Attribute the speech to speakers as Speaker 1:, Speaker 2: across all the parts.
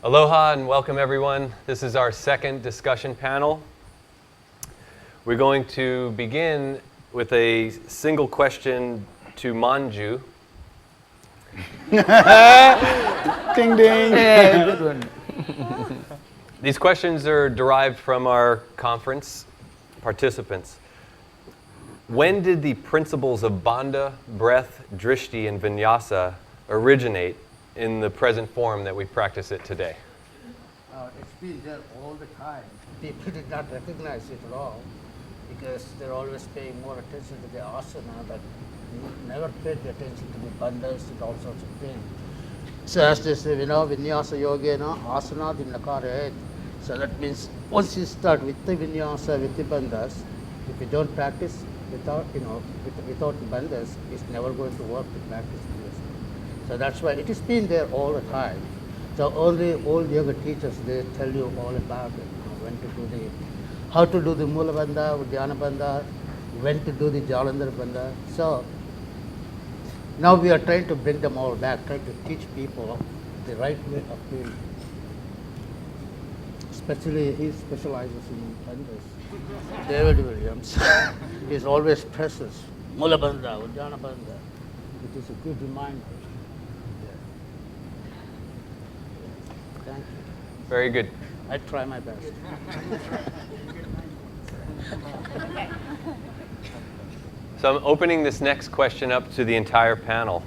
Speaker 1: Aloha and welcome everyone. This is our second discussion panel. We're going to begin with a single question to Manju.
Speaker 2: Ding ding.
Speaker 3: Yeah, good one.
Speaker 1: These questions are derived from our conference participants. When did the principles of bandha, breath, drishti, and vinyasa originate in the present form that we practice it today?
Speaker 3: It's been there all the time. People did not recognize it at all because they're always paying more attention to the asana, but never paid the attention to the bandhas and all sorts of things. So as they say, vinyasa yoga, asana di nakare. So that means once you start with the vinyasa, with the bandhas, if you don't practice without the bandhas, it's never going to work to practice this. So that's why it has been there all the time. So only old yoga teachers, they tell you all about it, when to do how to do the Mula Bandha, Uddiyana Bandha, when to do the Jalandhar Bandha. So now we are trying to bring them all back, trying to teach people the right way of doing it. Especially he specializes in bandhas. David Williams is always presses Mula Bandha, Uddiyana Bandha. It is a good reminder. Thank you.
Speaker 1: Very good.
Speaker 3: I try my best.
Speaker 1: So I'm opening this next question up to the entire panel.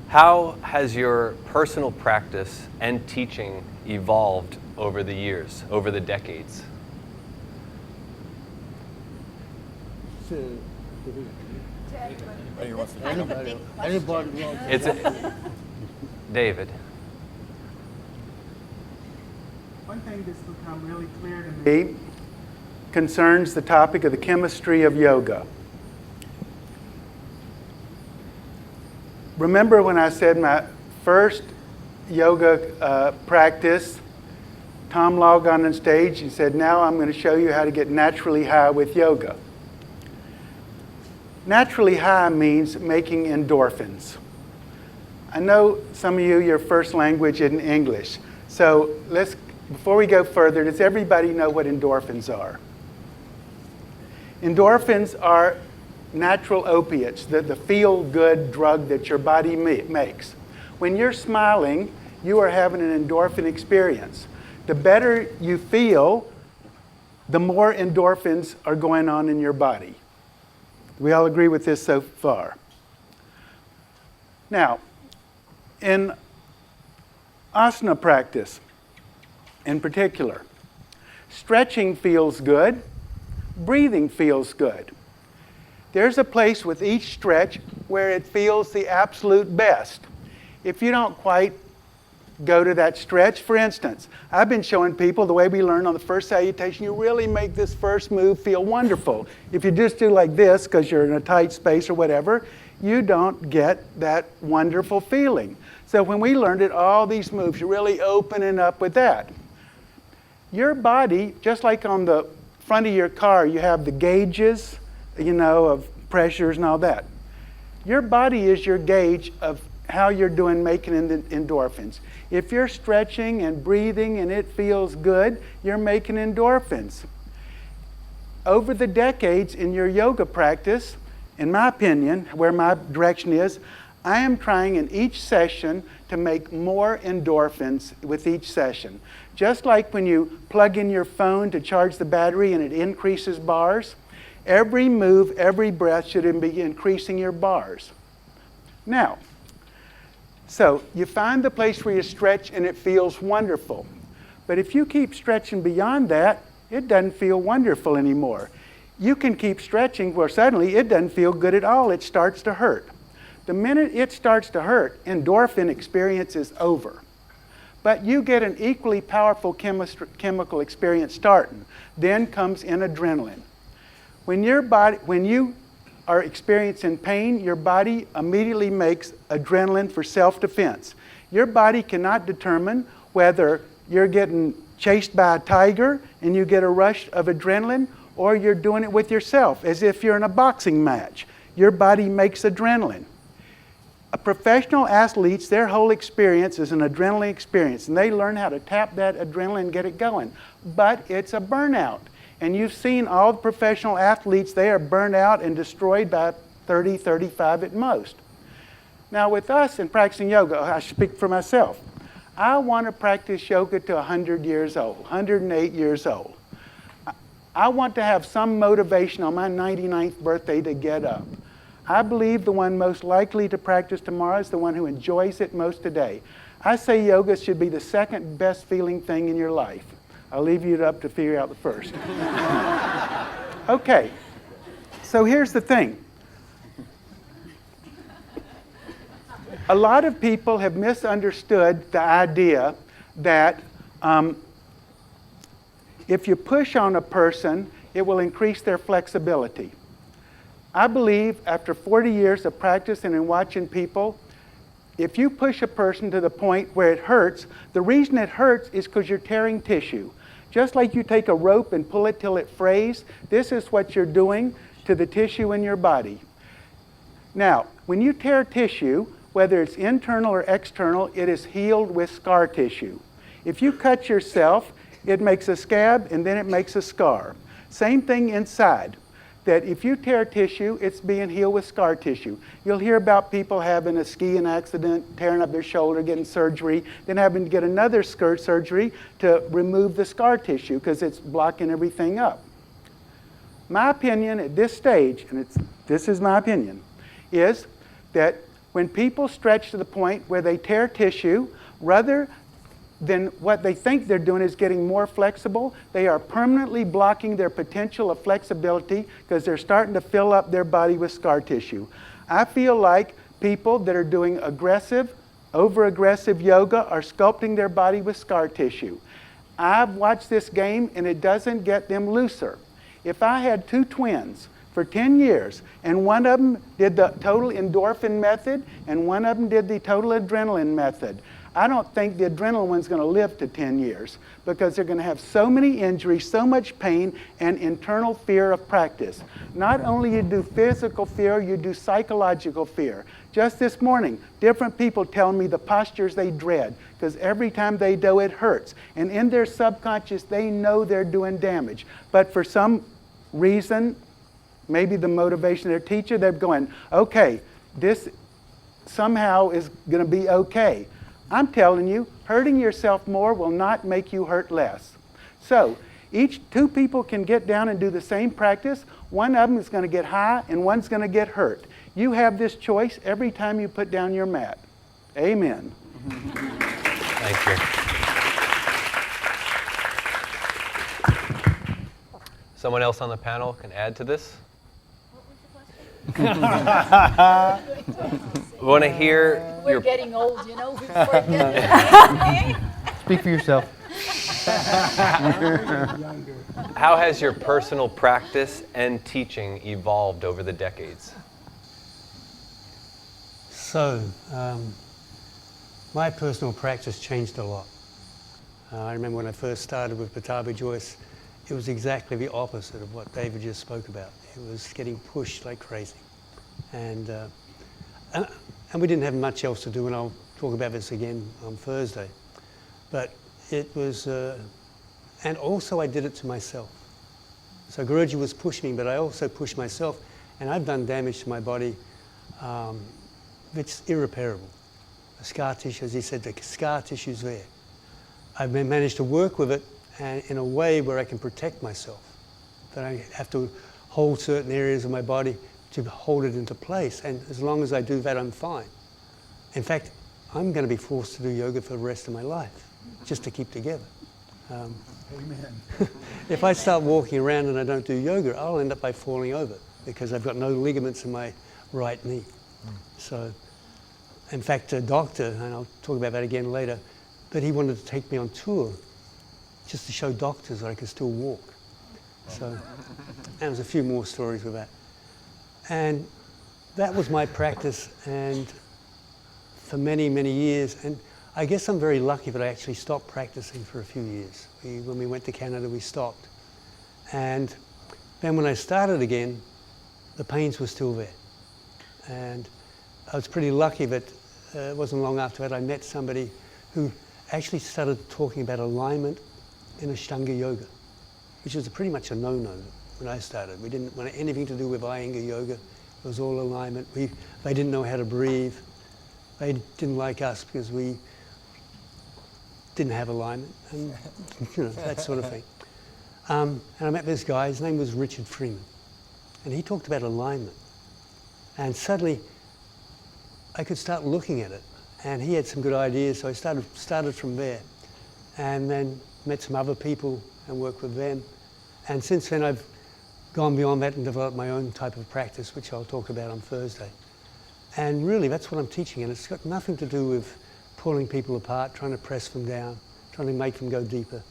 Speaker 1: How has your personal practice and teaching evolved over the years, over the decades?
Speaker 3: Anybody?
Speaker 1: David.
Speaker 2: One thing that's become really clear to me concerns the topic of the chemistry of yoga. Remember when I said my first yoga practice, Tom Law got on stage and said, now I'm going to show you how to get naturally high with yoga. Naturally high means making endorphins. I know some of you, your first language isn't English. So before we go further, does everybody know what endorphins are? Endorphins are natural opiates, the feel-good drug that your body makes. When you're smiling, you are having an endorphin experience. The better you feel, the more endorphins are going on in your body. We all agree with this so far. Now, in asana practice, in particular, stretching feels good, breathing feels good. There's a place with each stretch where it feels the absolute best. If you don't quite go to that stretch, for instance, I've been showing people the way we learn on the first salutation, you really make this first move feel wonderful. If you just do like this because you're in a tight space or whatever, you don't get that wonderful feeling. So when we learned it, all these moves, you're really opening up with that. Your body, just like on the front of your car, you have the gauges, of pressures and all that. Your body is your gauge of how you're doing making endorphins. If you're stretching and breathing and it feels good, you're making endorphins. Over the decades in your yoga practice, in my opinion, where my direction is, I am trying in each session to make more endorphins with each session. Just like when you plug in your phone to charge the battery and it increases bars, every move, every breath should be increasing your bars. Now, so you find the place where you stretch and it feels wonderful. But if you keep stretching beyond that, it doesn't feel wonderful anymore. You can keep stretching where suddenly it doesn't feel good at all. It starts to hurt. The minute it starts to hurt, endorphin experience is over. But you get an equally powerful chemical experience starting. Then comes in adrenaline. When you are experiencing pain, your body immediately makes adrenaline for self-defense. Your body cannot determine whether you're getting chased by a tiger and you get a rush of adrenaline, or you're doing it with yourself, as if you're in a boxing match. Your body makes adrenaline. Professional athletes, their whole experience is an adrenaline experience, and they learn how to tap that adrenaline and get it going. But it's a burnout. And you've seen all the professional athletes, they are burned out and destroyed by 30, 35 at most. Now with us in practicing yoga, I speak for myself. I want to practice yoga to 100 years old, 108 years old. I want to have some motivation on my 99th birthday to get up. I believe the one most likely to practice tomorrow is the one who enjoys it most today. I say yoga should be the second best feeling thing in your life. I'll leave you up to figure out the first. Okay, so here's the thing. A lot of people have misunderstood the idea that if you push on a person, it will increase their flexibility. I believe after 40 years of practice and in watching people, if you push a person to the point where it hurts, the reason it hurts is because you're tearing tissue. Just like you take a rope and pull it till it frays, this is what you're doing to the tissue in your body. Now, when you tear tissue, whether it's internal or external, it is healed with scar tissue. If you cut yourself, it makes a scab and then it makes a scar. Same thing inside. That if you tear tissue, it's being healed with scar tissue. You'll hear about people having a skiing accident, tearing up their shoulder, getting surgery, then having to get another surgery to remove the scar tissue because it's blocking everything up. My opinion at this stage, and this is my opinion, is that when people stretch to the point where they tear tissue, rather than what they think they're doing is getting more flexible, they are permanently blocking their potential of flexibility because they're starting to fill up their body with scar tissue. I feel like people that are doing aggressive, over-aggressive yoga are sculpting their body with scar tissue. I've watched this game and it doesn't get them looser. If I had two twins for 10 years and one of them did the total endorphin method and one of them did the total adrenaline method, I don't think the adrenaline one's going to live to 10 years because they're going to have so many injuries, so much pain, and internal fear of practice. Not only you do physical fear, you do psychological fear. Just this morning, different people telling me the postures they dread because every time they do it hurts. And in their subconscious, they know they're doing damage. But for some reason, maybe the motivation of their teacher, they're going, okay, this somehow is going to be okay. I'm telling you, hurting yourself more will not make you hurt less. So, two people can get down and do the same practice. One of them is going to get high and one's going to get hurt. You have this choice every time you put down your mat. Amen.
Speaker 1: Thank you. Someone else on the panel can add to this? We want to hear
Speaker 4: We're getting old, you know. We forget.
Speaker 5: Speak for yourself.
Speaker 1: How has your personal practice and teaching evolved over the decades?
Speaker 6: So, my personal practice changed a lot. I remember when I first started with Patabi Joyce, it was exactly the opposite of what David just spoke about. It was getting pushed like crazy. And we didn't have much else to do, and I'll talk about this again on Thursday. But it was, and also I did it to myself. So Guruji was pushing me, but I also pushed myself, and I've done damage to my body that's irreparable. The scar tissue, as he said, the scar tissue's there. I've managed to work with it and in a way where I can protect myself. That I have to hold certain areas of my body to hold it into place, and as long as I do that, I'm fine. In fact, I'm going to be forced to do yoga for the rest of my life, just to keep together.
Speaker 2: Amen.
Speaker 6: If I start walking around and I don't do yoga, I'll end up by falling over because I've got no ligaments in my right knee. So, in fact, a doctor, and I'll talk about that again later, but he wanted to take me on tour just to show doctors that I could still walk. So, and there's a few more stories with that. And that was my practice, and for many, many years. And I guess I'm very lucky that I actually stopped practicing for a few years. When we went to Canada, we stopped. And then when I started again, the pains were still there. And I was pretty lucky that it wasn't long after that I met somebody who actually started talking about alignment in Ashtanga Yoga, which was pretty much a no-no when I started. We didn't want anything to do with Iyengar Yoga. It was all alignment. They didn't know how to breathe. They didn't like us because we didn't have alignment, and that sort of thing. And I met this guy, his name was Richard Freeman, and he talked about alignment. And suddenly, I could start looking at it, and he had some good ideas, so I started from there, and then met some other people and worked with them. And since then, I've gone beyond that and developed my own type of practice, which I'll talk about on Thursday. And really, that's what I'm teaching, and it's got nothing to do with pulling people apart, trying to press them down, trying to make them go deeper.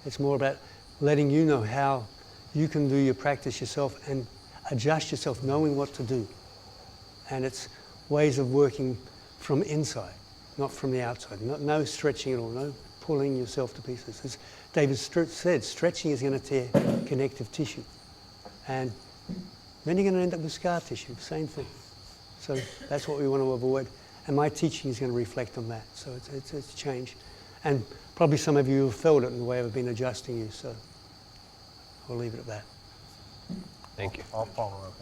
Speaker 6: It's more about letting you know how you can do your practice yourself and adjust yourself, knowing what to do. And it's ways of working from inside, not from the outside. No stretching at all, no pulling yourself to pieces. As David said, stretching is going to tear connective tissue. And then you're going to end up with scar tissue, same thing. So that's what we want to avoid. And my teaching is going to reflect on that. So it's change. And probably some of you have felt it in the way I've been adjusting you. So I'll leave it at that.
Speaker 1: Thank you.
Speaker 5: I'll follow up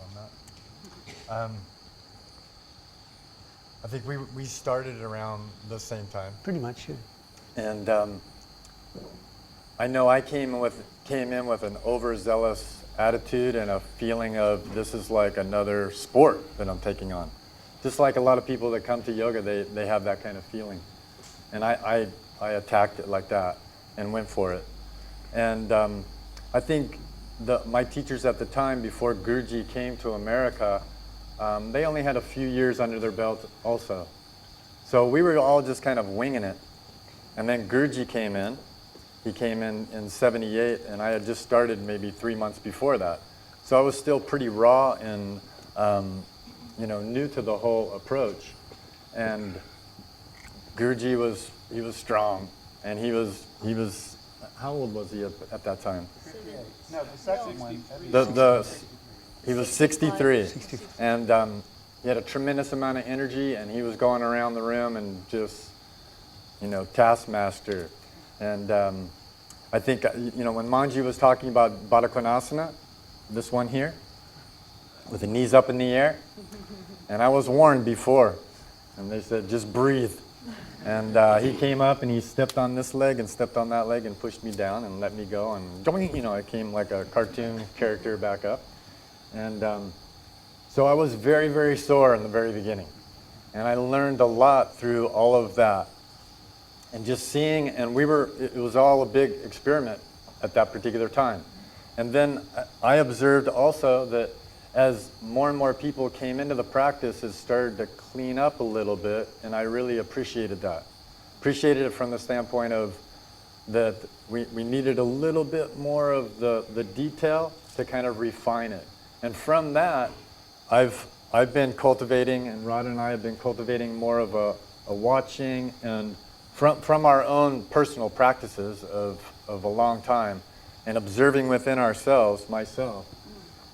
Speaker 5: on that. I think we started around the same time.
Speaker 6: Pretty much, yeah.
Speaker 5: And I know I came in with an overzealous attitude and a feeling of this is like another sport that I'm taking on. Just like a lot of people that come to yoga, they have that kind of feeling. And I attacked it like that and went for it. And I think my teachers at the time, before Guruji came to America, they only had a few years under their belt also. So we were all just kind of winging it. And then Guruji came in. He came in 78, and I had just started maybe 3 months before that. So I was still pretty raw and new to the whole approach. And Guruji was strong, and he was how old was he at that time?
Speaker 2: No, the second one.
Speaker 5: He was 63, and he had a tremendous amount of energy, and he was going around the room and just, taskmaster. And I think, when Manji was talking about Baddha Konasana, this one here, with the knees up in the air, and I was warned before, and they said, just breathe. And he came up and he stepped on this leg and stepped on that leg and pushed me down and let me go, and I came like a cartoon character back up. And so I was very, very sore in the very beginning. And I learned a lot through all of that. And just seeing, and it was all a big experiment at that particular time. And then I observed also that as more and more people came into the practice, it started to clean up a little bit, and I really appreciated that. Appreciated it from the standpoint of that we needed a little bit more of the detail to kind of refine it. And from that, I've been cultivating, and Rod and I have been cultivating more of a watching, and from our own personal practices of a long time, and observing within ourselves, myself,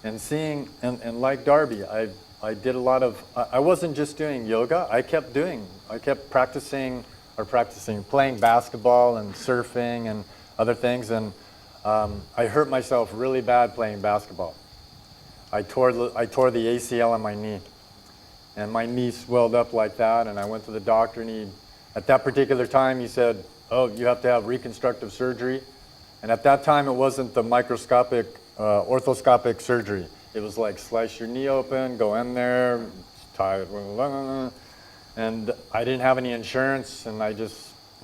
Speaker 5: and seeing, and like Darby, I did a lot of, I wasn't just doing yoga, I kept practicing, playing basketball and surfing and other things, and I hurt myself really bad playing basketball. I tore the ACL on my knee, and my knee swelled up like that, and I went to the doctor, and at that particular time, he said, oh, you have to have reconstructive surgery. And at that time, it wasn't the microscopic, orthoscopic surgery. It was like slice your knee open, go in there, tie it, and I didn't have any insurance, and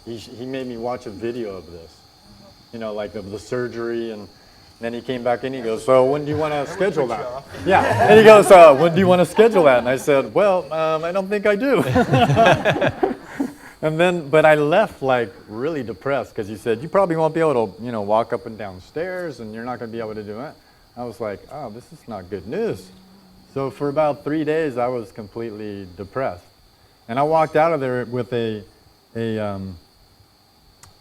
Speaker 5: he made me watch a video of this, like of the surgery, and then he came back in, he goes, so when do you want to schedule that? Yeah, and he goes, when do you want to schedule that? And I said, well, I don't think I do. And then, but I left like really depressed because he said, you probably won't be able to, walk up and down stairs, and you're not going to be able to do it. I was like, oh, this is not good news. So for about 3 days, I was completely depressed. And I walked out of there with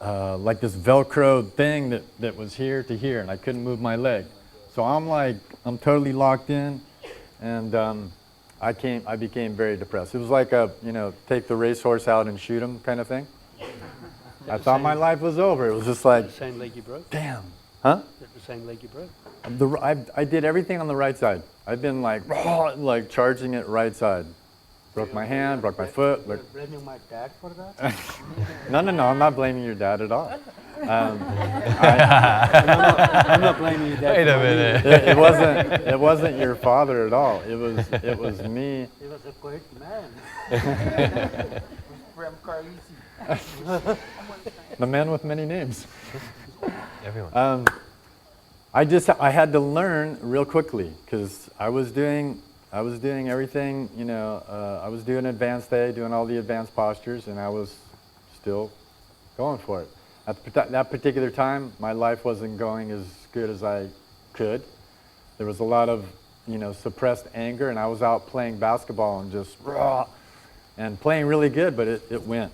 Speaker 5: like this Velcro thing that was here to here, and I couldn't move my leg. So I'm totally locked in, and I became very depressed. It was like a, take the racehorse out and shoot him kind of thing. I thought my life was over. It was just like,
Speaker 6: The same leg you broke?
Speaker 5: damn. Huh?
Speaker 6: Is that the same leg you broke?
Speaker 5: I did everything on the right side. I've been like charging it right side. Broke my hand, broke my foot.
Speaker 3: You're blaming my dad for that?
Speaker 5: No, I'm not blaming your dad at all.
Speaker 6: I'm not blaming you, Dad.
Speaker 1: Wait a minute.
Speaker 5: It wasn't your father at all. It was me.
Speaker 3: He was a great man.
Speaker 5: The man with many names.
Speaker 1: Everyone.
Speaker 5: I had to learn real quickly because I was doing everything. I was doing advanced day, doing all the advanced postures, and I was still going for it. At that particular time, my life wasn't going as good as I could. There was a lot of, suppressed anger, and I was out playing basketball and just raw, and playing really good, but it went.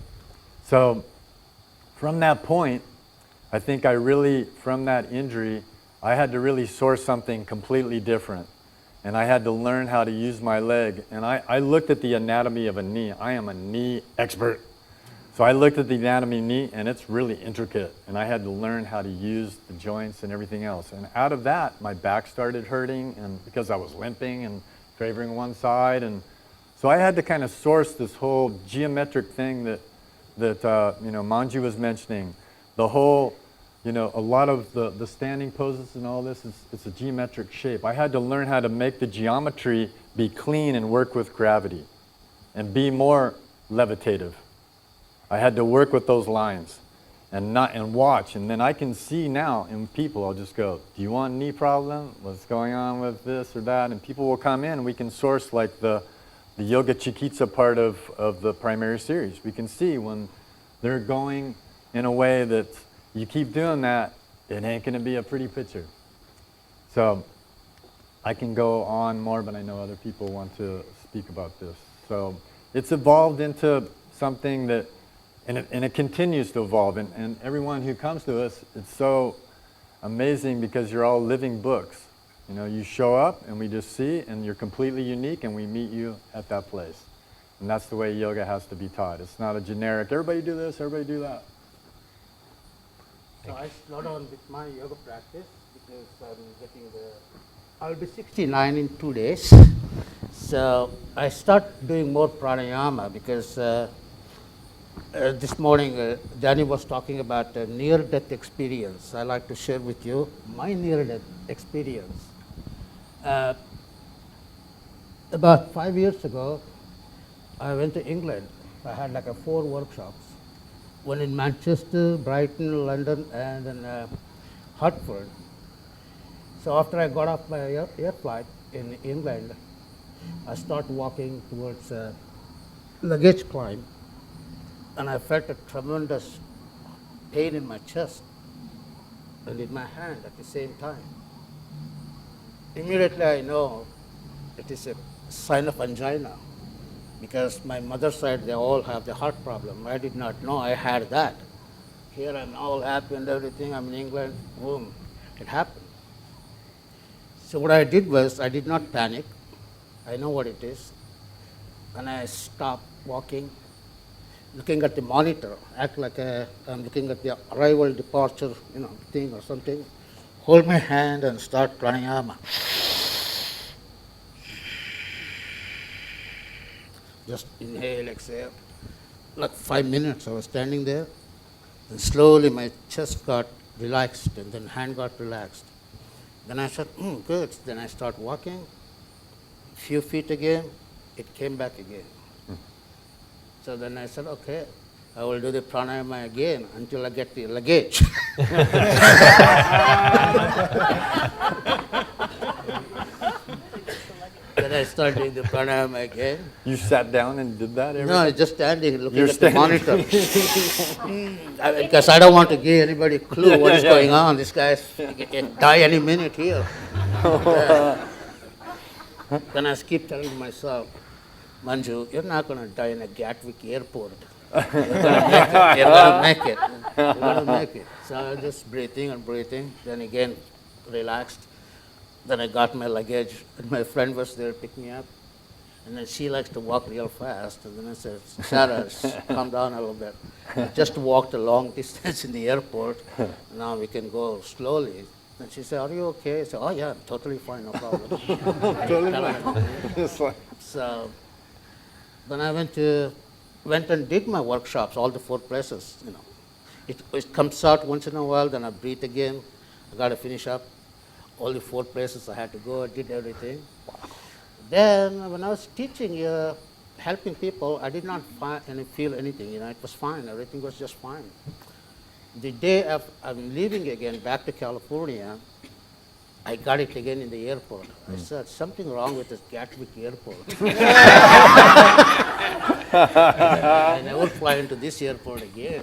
Speaker 5: So from that point, I think from that injury, I had to really source something completely different. And I had to learn how to use my leg. And I looked at the anatomy of a knee. I am a knee expert. So I looked at the anatomy of the knee, and it's really intricate. And I had to learn how to use the joints and everything else. And out of that, my back started hurting, and because I was limping and favoring one side. And so I had to kind of source this whole geometric thing that Manju was mentioning. The whole, a lot of the standing poses and all this, it's a geometric shape. I had to learn how to make the geometry be clean and work with gravity and be more levitative. I had to work with those lines and watch. And then I can see now in people, I'll just go, do you want a knee problem? What's going on with this or that? And people will come in and we can source like the yoga chikitsa part of the primary series. We can see when they're going in a way that you keep doing that, it ain't going to be a pretty picture. So I can go on more, but I know other people want to speak about this. So it's evolved into something that, and it continues to evolve. And everyone who comes to us, it's so amazing because you're all living books. You show up and we just see, and you're completely unique, and we meet you at that place. And that's the way yoga has to be taught. It's not a generic, everybody do this, everybody do that.
Speaker 3: So I slowed down with my yoga practice because I'll be 69 in 2 days. So I start doing more pranayama because this morning Danny was talking about a near-death experience. I like to share with you my near-death experience. About 5 years ago, I went to England. I had like 4 workshops. One in Manchester, Brighton, London, and then Hartford. So after I got off my air flight in England, I started walking towards luggage climb, and I felt a tremendous pain in my chest and in my hand at the same time. Immediately I know it is a sign of angina, because my mother's side, they all have the heart problem. I did not know I had that. Here I'm all happy and everything. I'm in England, boom, it happened. So what I did was, I did not panic. I know what it is. And I stopped walking, looking at the monitor, act like I'm looking at the arrival, departure, thing or something. Hold my hand and start pranayama. Just inhale, exhale. Like 5 minutes I was standing there, and slowly my chest got relaxed, and then hand got relaxed. Then I said, good. Then I start walking. Few feet again, it came back again. So then I said, okay, I will do the pranayama again until I get the luggage. Then I started doing the pranayama again.
Speaker 5: You sat down and did that?
Speaker 3: No, I just standing looking at the monitor. Because I don't want to give anybody a clue what is going on. This guy's can die any minute here. Then I keep telling myself, Manju, you're not going to die in a Gatwick airport. You're going to make it. You're going to make it. So I was just breathing and breathing. Then again, relaxed. Then I got my luggage, and my friend was there to pick me up. And then she likes to walk real fast. And then I said, Sarah, calm down a little bit. I just walked a long distance in the airport. Now we can go slowly. And she said, are you okay? I said, oh yeah, I'm totally fine, no problem.
Speaker 5: It's like,
Speaker 3: So then I went and did my workshops, all the 4 places, you know. It comes out once in a while, then I breathe again. I got to finish up. All the 4 places I had to go, I did everything. Then when I was teaching, helping people, I did not feel anything, you know, it was fine, everything was just fine. The day I'm leaving again back to California, I got it again in the airport. I said, something wrong with this Gatwick airport. I never fly into this airport again.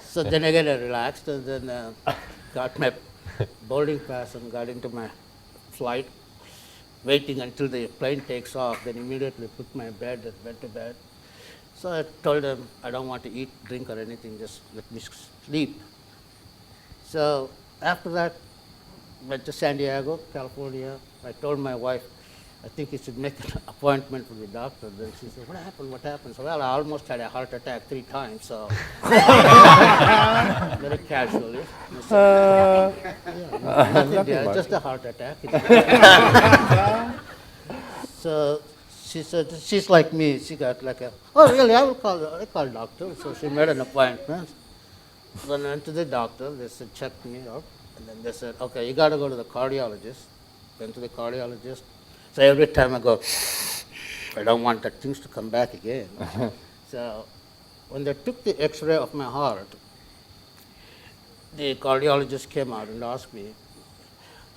Speaker 3: So then again I relaxed and then got my boarding pass and got into my flight, waiting until the plane takes off, then immediately put my bed and went to bed. So I told them I don't want to eat, drink or anything, just let me sleep. So after that, went to San Diego, California. I told my wife, I think you should make an appointment with the doctor. Then she said, what happened, what happened? So, well, I almost had a heart attack 3 times, so very casually. I said, nothing there, just a heart attack. So she said, she's like me, she got like oh really, I call doctor. So she made an appointment. Then I went to the doctor, they said, check me out. And then they said, okay, you got to go to the cardiologist. Went to the cardiologist. So every time I go, I don't want that things to come back again. So when they took the x-ray of my heart, the cardiologist came out and asked me,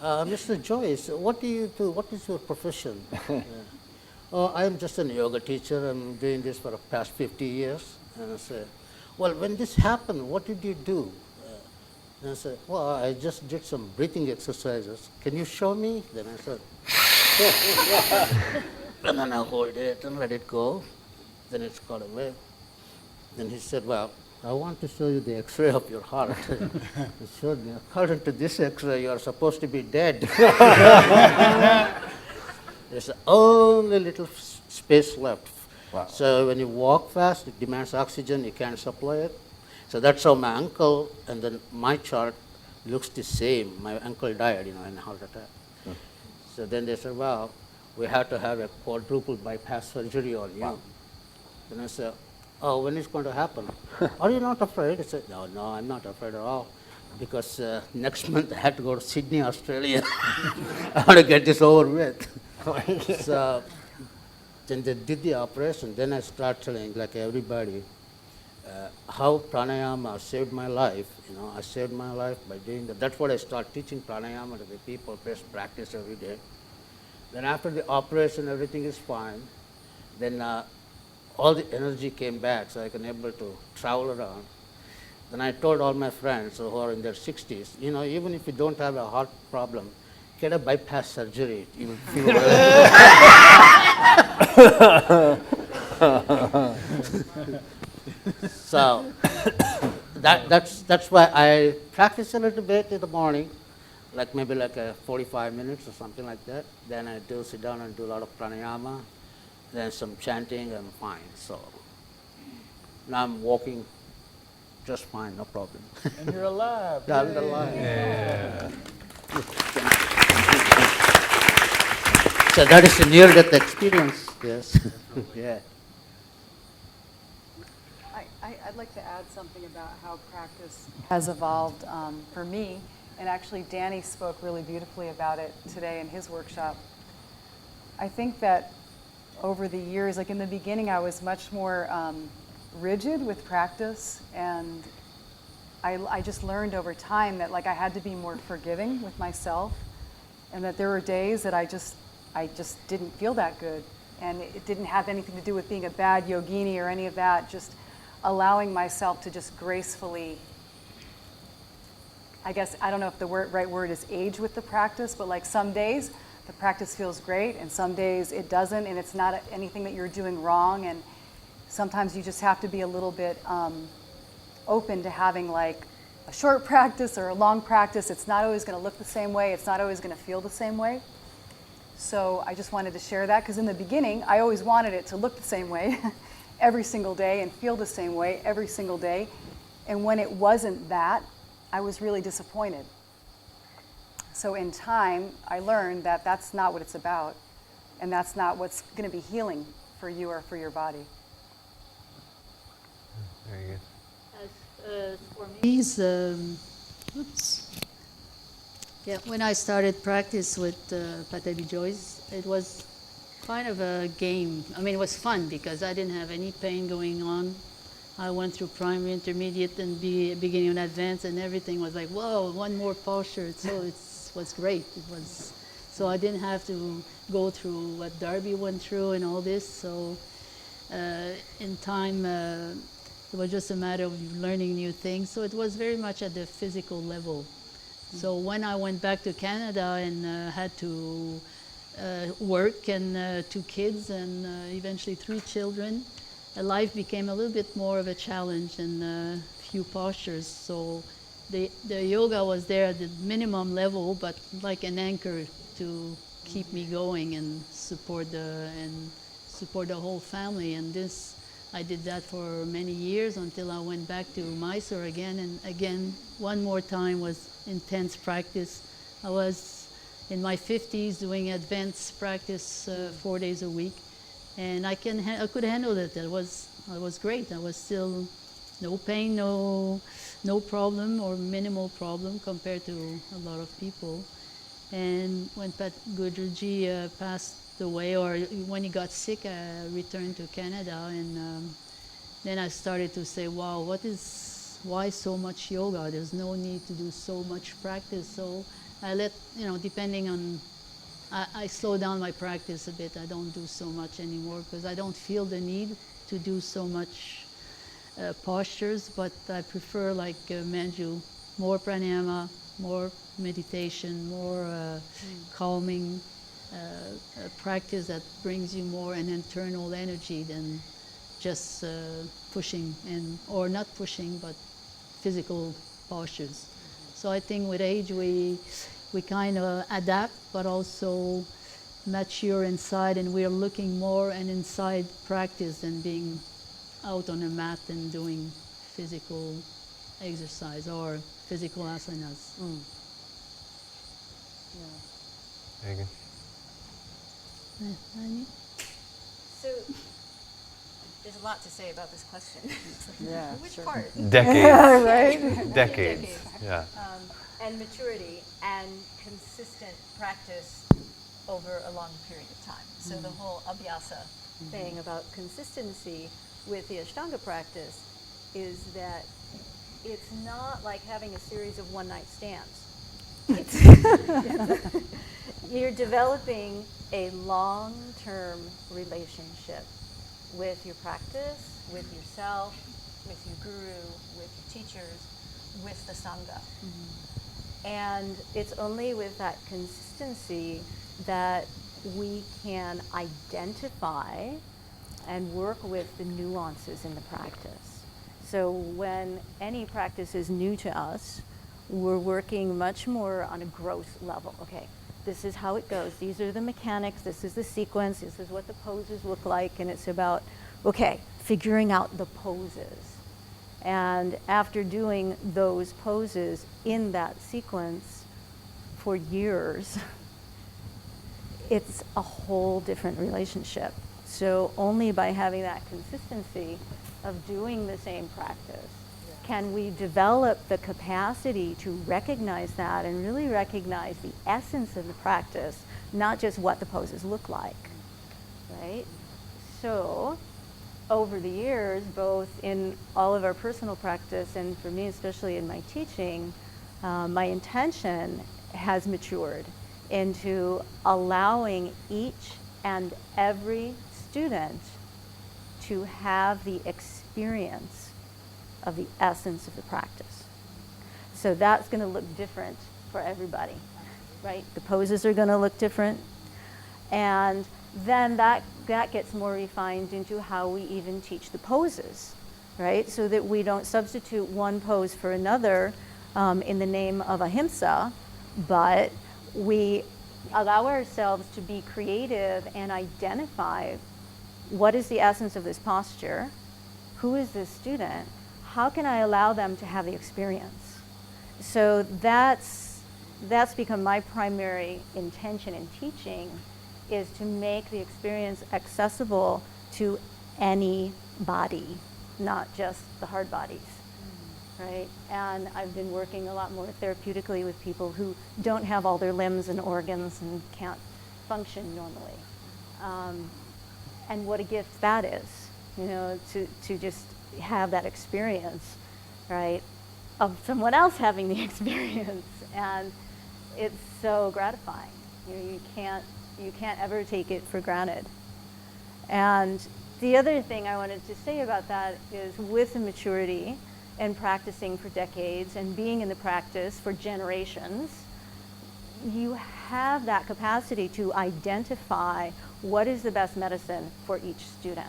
Speaker 3: Mr. Joyce, what do you do? What is your profession? Oh, I'm just a yoga teacher. I'm doing this for the past 50 years. And I said, well, when this happened, what did you do? And I said, well, I just did some breathing exercises. Can you show me? Then I said, and then I hold it and let it go. Then it's got away. Then he said, well, I want to show you the x-ray of your heart. He showed me, according to this x-ray, you are supposed to be dead. There's only little space left.
Speaker 5: Wow.
Speaker 3: So when you walk fast, it demands oxygen, you can't supply it. So that's how my uncle, and then my chart looks the same. My uncle died, you know, in a heart attack. So then they said, well, we have to have a quadruple bypass surgery on you. Wow. Then I said, oh, when is it going to happen? Are you not afraid? I said, no, I'm not afraid at all. Because next month I have to go to Sydney, Australia. I want to get this over with. So then they did the operation. Then I started telling, like everybody, how pranayama saved my life. You know, I saved my life by doing that. That's what I started teaching pranayama to the people, best practice every day. Then after the operation, everything is fine. Then all the energy came back, so I can able to travel around. Then I told all my friends who are in their 60s, you know, even if you don't have a heart problem, get a bypass surgery. You will feel well. So that's why I practice a little bit in the morning, like maybe like 45 minutes or something like that. Then I do sit down and do a lot of pranayama, then some chanting, and fine. So now I'm walking just fine, no problem.
Speaker 2: And you're alive.
Speaker 3: Yeah, I'm alive.
Speaker 1: Yeah.
Speaker 3: So that is a near-death experience. Yes. Yeah.
Speaker 4: I'd like to add something about how practice has evolved for me. And actually, Danny spoke really beautifully about it today in his workshop. I think that over the years, like in the beginning, I was much more rigid with practice, and I just learned over time that like I had to be more forgiving with myself, and that there were days that I just didn't feel that good, and it didn't have anything to do with being a bad yogini or any of that. Just allowing myself to just gracefully, I guess, I don't know if the right word is age with the practice, but like some days the practice feels great and some days it doesn't, and it's not anything that you're doing wrong, and sometimes you just have to be a little bit open to having like a short practice or a long practice. It's not always going to look the same way. It's not always going to feel the same way. So I just wanted to share that because in the beginning, I always wanted it to look the same way every single day and feel the same way every single day. And when it wasn't that, I was really disappointed. So in time, I learned that that's not what it's about, and that's not what's going to be healing for you or for your body.
Speaker 1: Very good.
Speaker 7: As for me, when I started practice with Patabi Joyce, it was kind of a game. I mean, it was fun because I didn't have any pain going on. I went through primary, intermediate, and beginning and advanced, and everything was like, whoa, one more posture. So it was great. So I didn't have to go through what Darby went through and all this. So in time, it was just a matter of learning new things. So it was very much at the physical level. So when I went back to Canada and had to work and 2 kids and eventually 3 children, life became a little bit more of a challenge and a few postures. So the yoga was there at the minimum level, but like an anchor to keep me going and support the whole family. And this, I did that for many years until I went back to Mysore again. And again, one more time was intense practice. I was in my 50s doing advanced practice 4 days a week. And I could handle it. It was great. I was still no pain, no problem or minimal problem compared to a lot of people. And when Pat Gudruji passed away, or when he got sick, I returned to Canada, and then I started to say, wow, why so much yoga? There's no need to do so much practice. So I depending on, I slow down my practice a bit. I don't do so much anymore because I don't feel the need to do so much postures, but I prefer, like Manju, more pranayama, more meditation, more calming practice that brings you more an internal energy than just pushing, or not pushing, but physical postures. So I think with age we kind of adapt, but also mature inside, and we're looking more an inside practice than being out on a mat and doing physical exercise or physical asanas.
Speaker 1: Very good.
Speaker 7: Annie?
Speaker 8: So there's a lot to say about this question.
Speaker 4: Yeah,
Speaker 8: Which
Speaker 4: sure.
Speaker 8: part?
Speaker 1: Decades.
Speaker 4: Right?
Speaker 1: Decades. Yeah.
Speaker 8: And maturity and consistent practice over a long period of time. So the whole abhyasa thing about consistency with the Ashtanga practice is that it's not like having a series of one-night stands. You're developing a long-term relationship with your practice, with yourself, with your guru, with your teachers, with the Sangha. And it's only with that consistency that we can identify and work with the nuances in the practice. So when any practice is new to us, we're working much more on a growth level. Okay, this is how it goes. These are the mechanics. This is the sequence. This is what the poses look like. And it's about, okay, figuring out the poses. And after doing those poses in that sequence for years, it's a whole different relationship. So only by having that consistency of doing the same practice can we develop the capacity to recognize that and really recognize the essence of the practice, not just what the poses look like, right? So over the years, both in all of our personal practice and for me, especially in my teaching, my intention has matured into allowing each and every student to have the experience of the essence of the practice. So that's going to look different for everybody, right? The poses are going to look different. And then that gets more refined into how we even teach the poses, right? So that we don't substitute one pose for another in the name of ahimsa, but we allow ourselves to be creative and identify what is the essence of this posture, who is this student, how can I allow them to have the experience? So that's become my primary intention in teaching, is to make the experience accessible to any body, not just the hard bodies, right? And I've been working a lot more therapeutically with people who don't have all their limbs and organs and can't function normally. And what a gift that is, you know, to just have that experience, right, of someone else having the experience. And it's so gratifying. You know, you can't ever take it for granted. And the other thing I wanted to say about that is, with the maturity and practicing for decades and being in the practice for generations, you have that capacity to identify what is the best medicine for each student.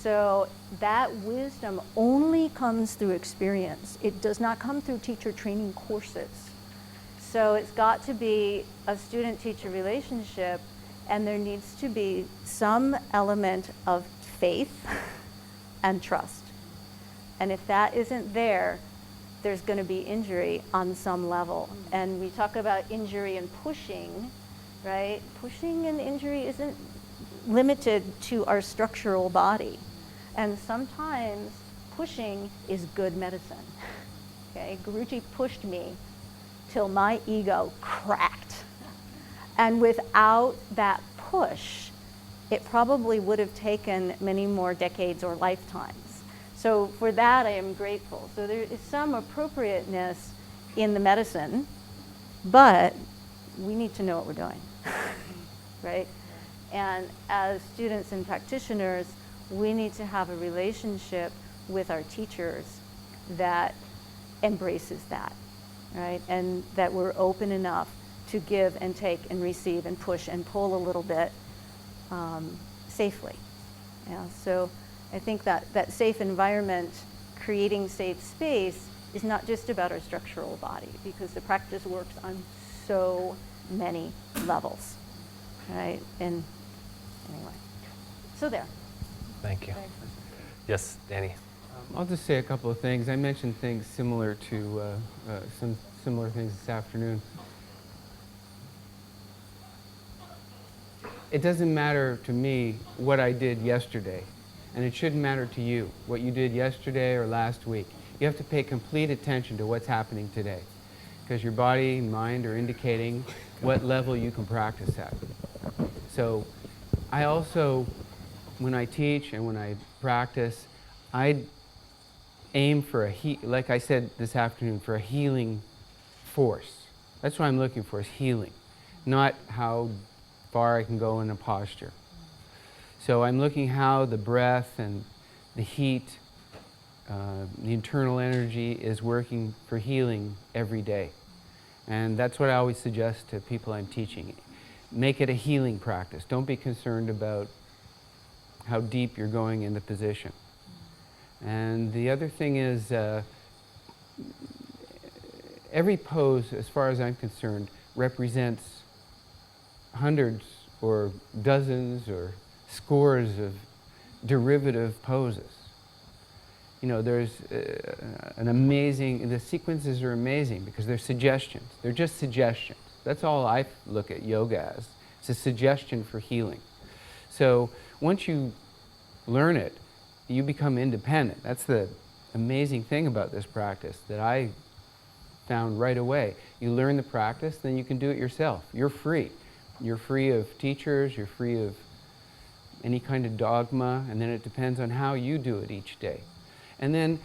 Speaker 8: So that wisdom only comes through experience. It does not come through teacher training courses. So it's got to be a student-teacher relationship, and there needs to be some element of faith and trust. And if that isn't there, there's going to be injury on some level. And we talk about injury and pushing, right? Pushing and injury isn't limited to our structural body. And sometimes pushing is good medicine. Okay, Guruji pushed me till my ego cracked. And without that push, it probably would have taken many more decades or lifetimes. So for that, I am grateful. So there is some appropriateness in the medicine, but we need to know what we're doing, right? And as students and practitioners, we need to have a relationship with our teachers that embraces that, right? And that we're open enough to give and take and receive and push and pull a little bit safely. Yeah, so I think that safe environment, creating safe space, is not just about our structural body, because the practice works on so many levels, right? And anyway, so there.
Speaker 1: Thank you. Yes, Danny.
Speaker 9: I'll just say a couple of things. I mentioned things similar to some similar things this afternoon. It doesn't matter to me what I did yesterday, and it shouldn't matter to you what you did yesterday or last week. You have to pay complete attention to what's happening today, because your body and mind are indicating what level you can practice at. So I also, when I teach and when I practice, I aim for like I said this afternoon, for a healing force. That's what I'm looking for, is healing, not how far I can go in a posture. So I'm looking how the breath and the heat, the internal energy is working for healing every day. And that's what I always suggest to people I'm teaching. Make it a healing practice. Don't be concerned about how deep you're going in the position. And the other thing is, every pose, as far as I'm concerned, represents hundreds or dozens or scores of derivative poses. You know, there's the sequences are amazing because they're suggestions. They're just suggestions. That's all I look at yoga as. It's a suggestion for healing. So once you learn it, you become independent. That's the amazing thing about this practice that I found right away. You learn the practice, then you can do it yourself. You're free. You're free of teachers, you're free of any kind of dogma, and then it depends on how you do it each day. And then,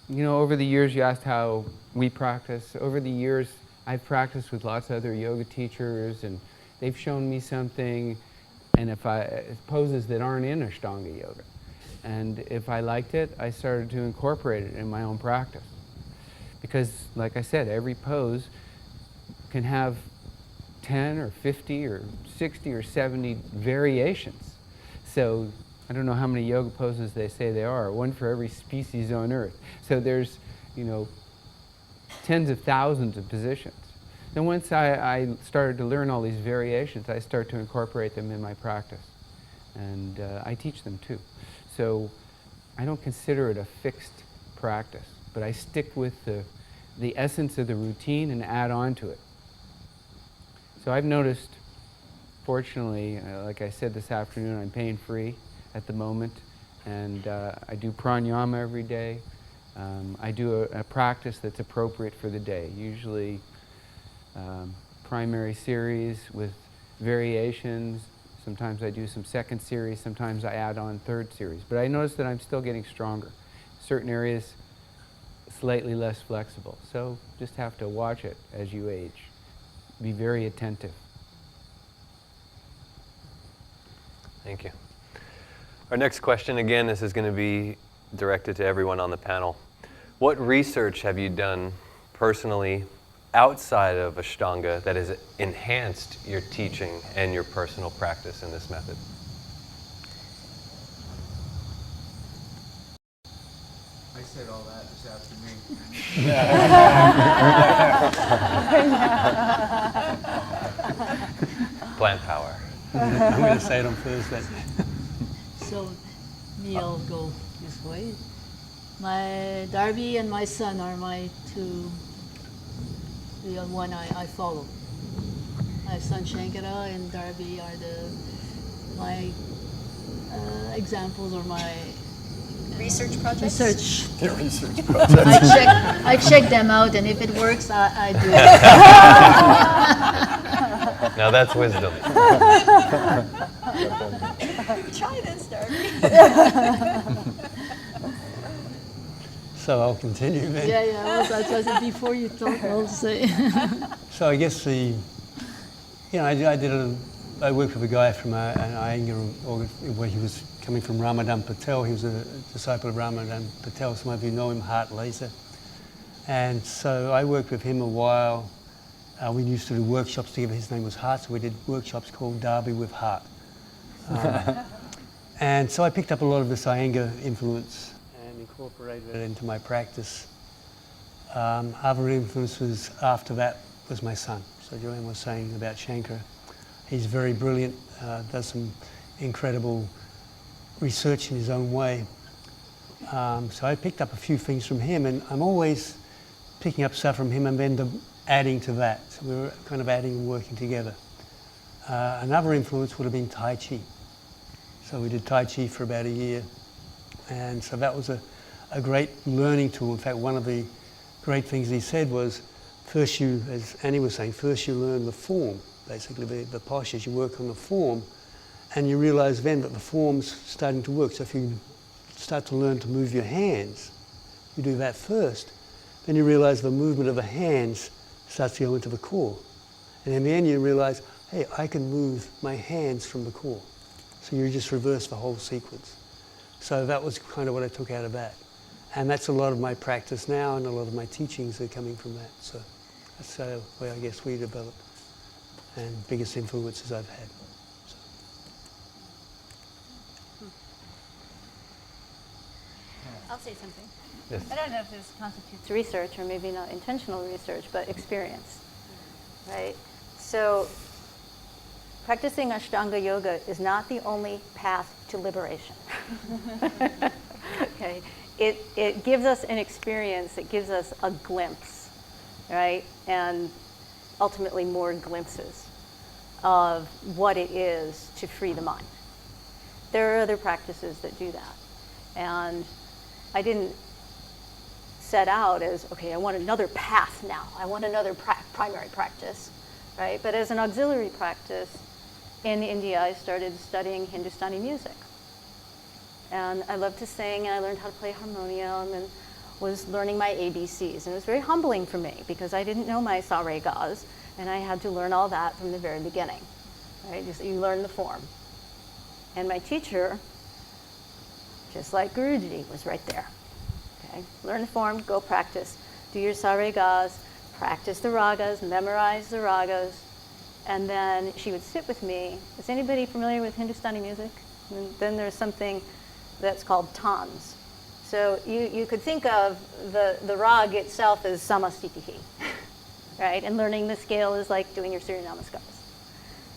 Speaker 9: you know, over the years, you asked how we practice. Over the years, I've practiced with lots of other yoga teachers, and they've shown me something, and poses that aren't in Ashtanga yoga. And if I liked it, I started to incorporate it in my own practice. Because, like I said, every pose can have 10 or 50 or 60 or 70 variations. So I don't know how many yoga poses they say there are, one for every species on earth. So there's, you know, tens of thousands of positions. So once I started to learn all these variations, I start to incorporate them in my practice. And I teach them too. So I don't consider it a fixed practice, but I stick with the essence of the routine and add on to it. So I've noticed, fortunately, like I said this afternoon, I'm pain-free at the moment, and I do pranayama every day. I do a practice that's appropriate for the day, usually primary series with variations. Sometimes I do some second series, sometimes I add on third series. But I notice that I'm still getting stronger. Certain areas, slightly less flexible. So just have to watch it as you age. Be very attentive.
Speaker 1: Thank you. Our next question, again, this is going to be directed to everyone on the panel. What research have you done personally outside of Ashtanga that has enhanced your teaching and your personal practice in this method?
Speaker 9: I said all that this afternoon.
Speaker 1: Plant power.
Speaker 6: I'm going to say it on Thursday.
Speaker 7: So, me, I'll go this way. My Darby and my son are my two, the one I follow. My son Shankara and Darby are my examples or my
Speaker 10: Research projects?
Speaker 7: research.
Speaker 5: Yeah, research projects.
Speaker 7: I check them out, and if it works, I do it.
Speaker 1: Now that's wisdom.
Speaker 10: Try this, Darby.
Speaker 6: So I'll continue then.
Speaker 7: Yeah, well, that's what I said before you talk, I'll say.
Speaker 6: So I guess I worked with a guy from an Iyengar where he was coming from Ramadan Patel. He was a disciple of Ramadan Patel. Some of you know him, Hart Laser. And so I worked with him a while. We used to do workshops together. His name was Hart, so we did workshops called Derby with Hart. And so I picked up a lot of this Iyengar influence and incorporated it into my practice. Other influences after that was my son. So Joanne was saying about Shankara. He's very brilliant, does some incredible research in his own way. So I picked up a few things from him, and I'm always picking up stuff from him and then adding to that. So we were kind of adding and working together. Another influence would have been Tai Chi. So we did Tai Chi for about a year. And so that was a great learning tool. In fact, one of the great things he said was, first you, as Annie was saying, first you learn the form, basically the postures, you work on the form, and you realize then that the form's starting to work. So if you start to learn to move your hands, you do that first, then you realize the movement of the hands starts to go into the core. And in the end you realize, hey, I can move my hands from the core. So you just reverse the whole sequence. So that was kind of what I took out of that. And that's a lot of my practice now, and a lot of my teachings are coming from that. So that's the way I guess we developed, and biggest influences I've had. So.
Speaker 8: I'll say something.
Speaker 1: Yes.
Speaker 8: I don't know if this constitutes research, or maybe not intentional research, but experience, right? So practicing Ashtanga Yoga is not the only path to liberation. Okay, it gives us an experience, it gives us a glimpse, right? And ultimately more glimpses of what it is to free the mind. There are other practices that do that. And I didn't set out as, okay, I want another path now. I want another primary practice, right? But as an auxiliary practice, in India, I started studying Hindustani music. And I loved to sing, and I learned how to play harmonium, and was learning my ABCs. And it was very humbling for me, because I didn't know my sa re gas, and I had to learn all that from the very beginning, right? You learn the form. And my teacher, just like Guruji, was right there. Okay? Learn the form, go practice. Do your sa re gas, practice the ragas, memorize the ragas, and then she would sit with me. Is anybody familiar with Hindustani music? And then there's something that's called tans. So you could think of the rag itself as samastitihi, right? And learning the scale is like doing your Surya Namaskars,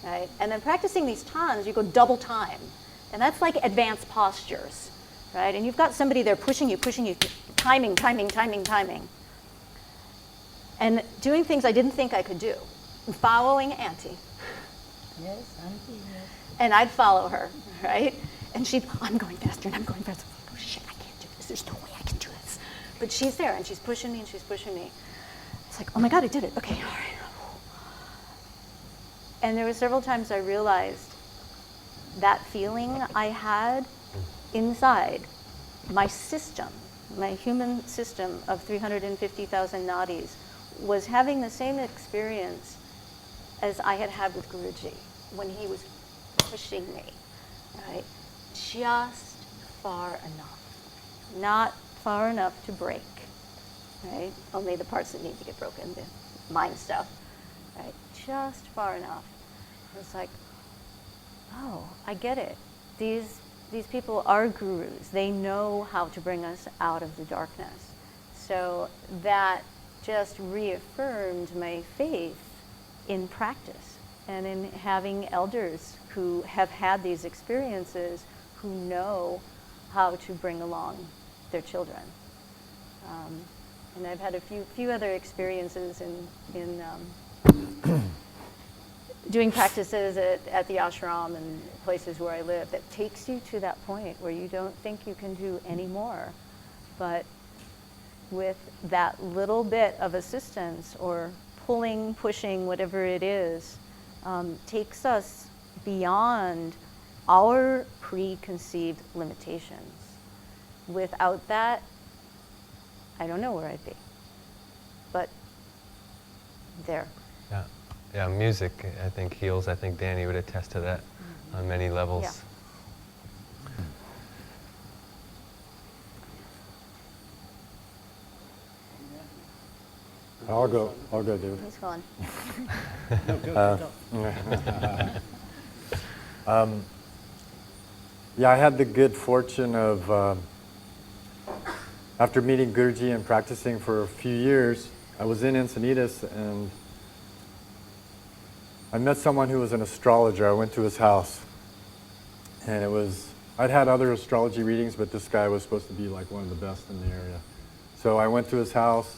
Speaker 8: right? And then practicing these tons, you go double time. And that's like advanced postures, right? And you've got somebody there pushing you, timing. And doing things I didn't think I could do. Following Auntie.
Speaker 3: Yes, Auntie, yes.
Speaker 8: And I'd follow her, right? And I'm going faster and I'm going faster. Oh shit, I can't do this. There's no way I can do this. But she's there and she's pushing me and she's pushing me. It's like, oh my God, I did it. Okay, all right. And there were several times I realized that feeling I had inside my system, my human system of 350,000 nadis, was having the same experience as I had had with Guruji when he was pushing me, right? Just far enough. Not far enough to break, right? Only the parts that need to get broken, the mind stuff, right? Just far enough. It's like, oh, I get it. These people are gurus. They know how to bring us out of the darkness. So that just reaffirmed my faith in practice and in having elders who have had these experiences, who know how to bring along their children. And I've had a few other experiences in doing practices at the ashram and places where I live that takes you to that point where you don't think you can do any more. But with that little bit of assistance or pulling, pushing, whatever it is, takes us beyond our preconceived limitations. Without that, I don't know where I'd be. But there.
Speaker 1: Yeah. Yeah, music, I think, heals. I think Danny would attest to that on many levels.
Speaker 8: Yeah.
Speaker 5: I'll go, dude.
Speaker 8: He's gone.
Speaker 5: Yeah, I had the good fortune of, after meeting Guruji and practicing for a few years, I was in Encinitas and I met someone who was an astrologer. I went to his house and I'd had other astrology readings, but this guy was supposed to be like one of the best in the area. So I went to his house,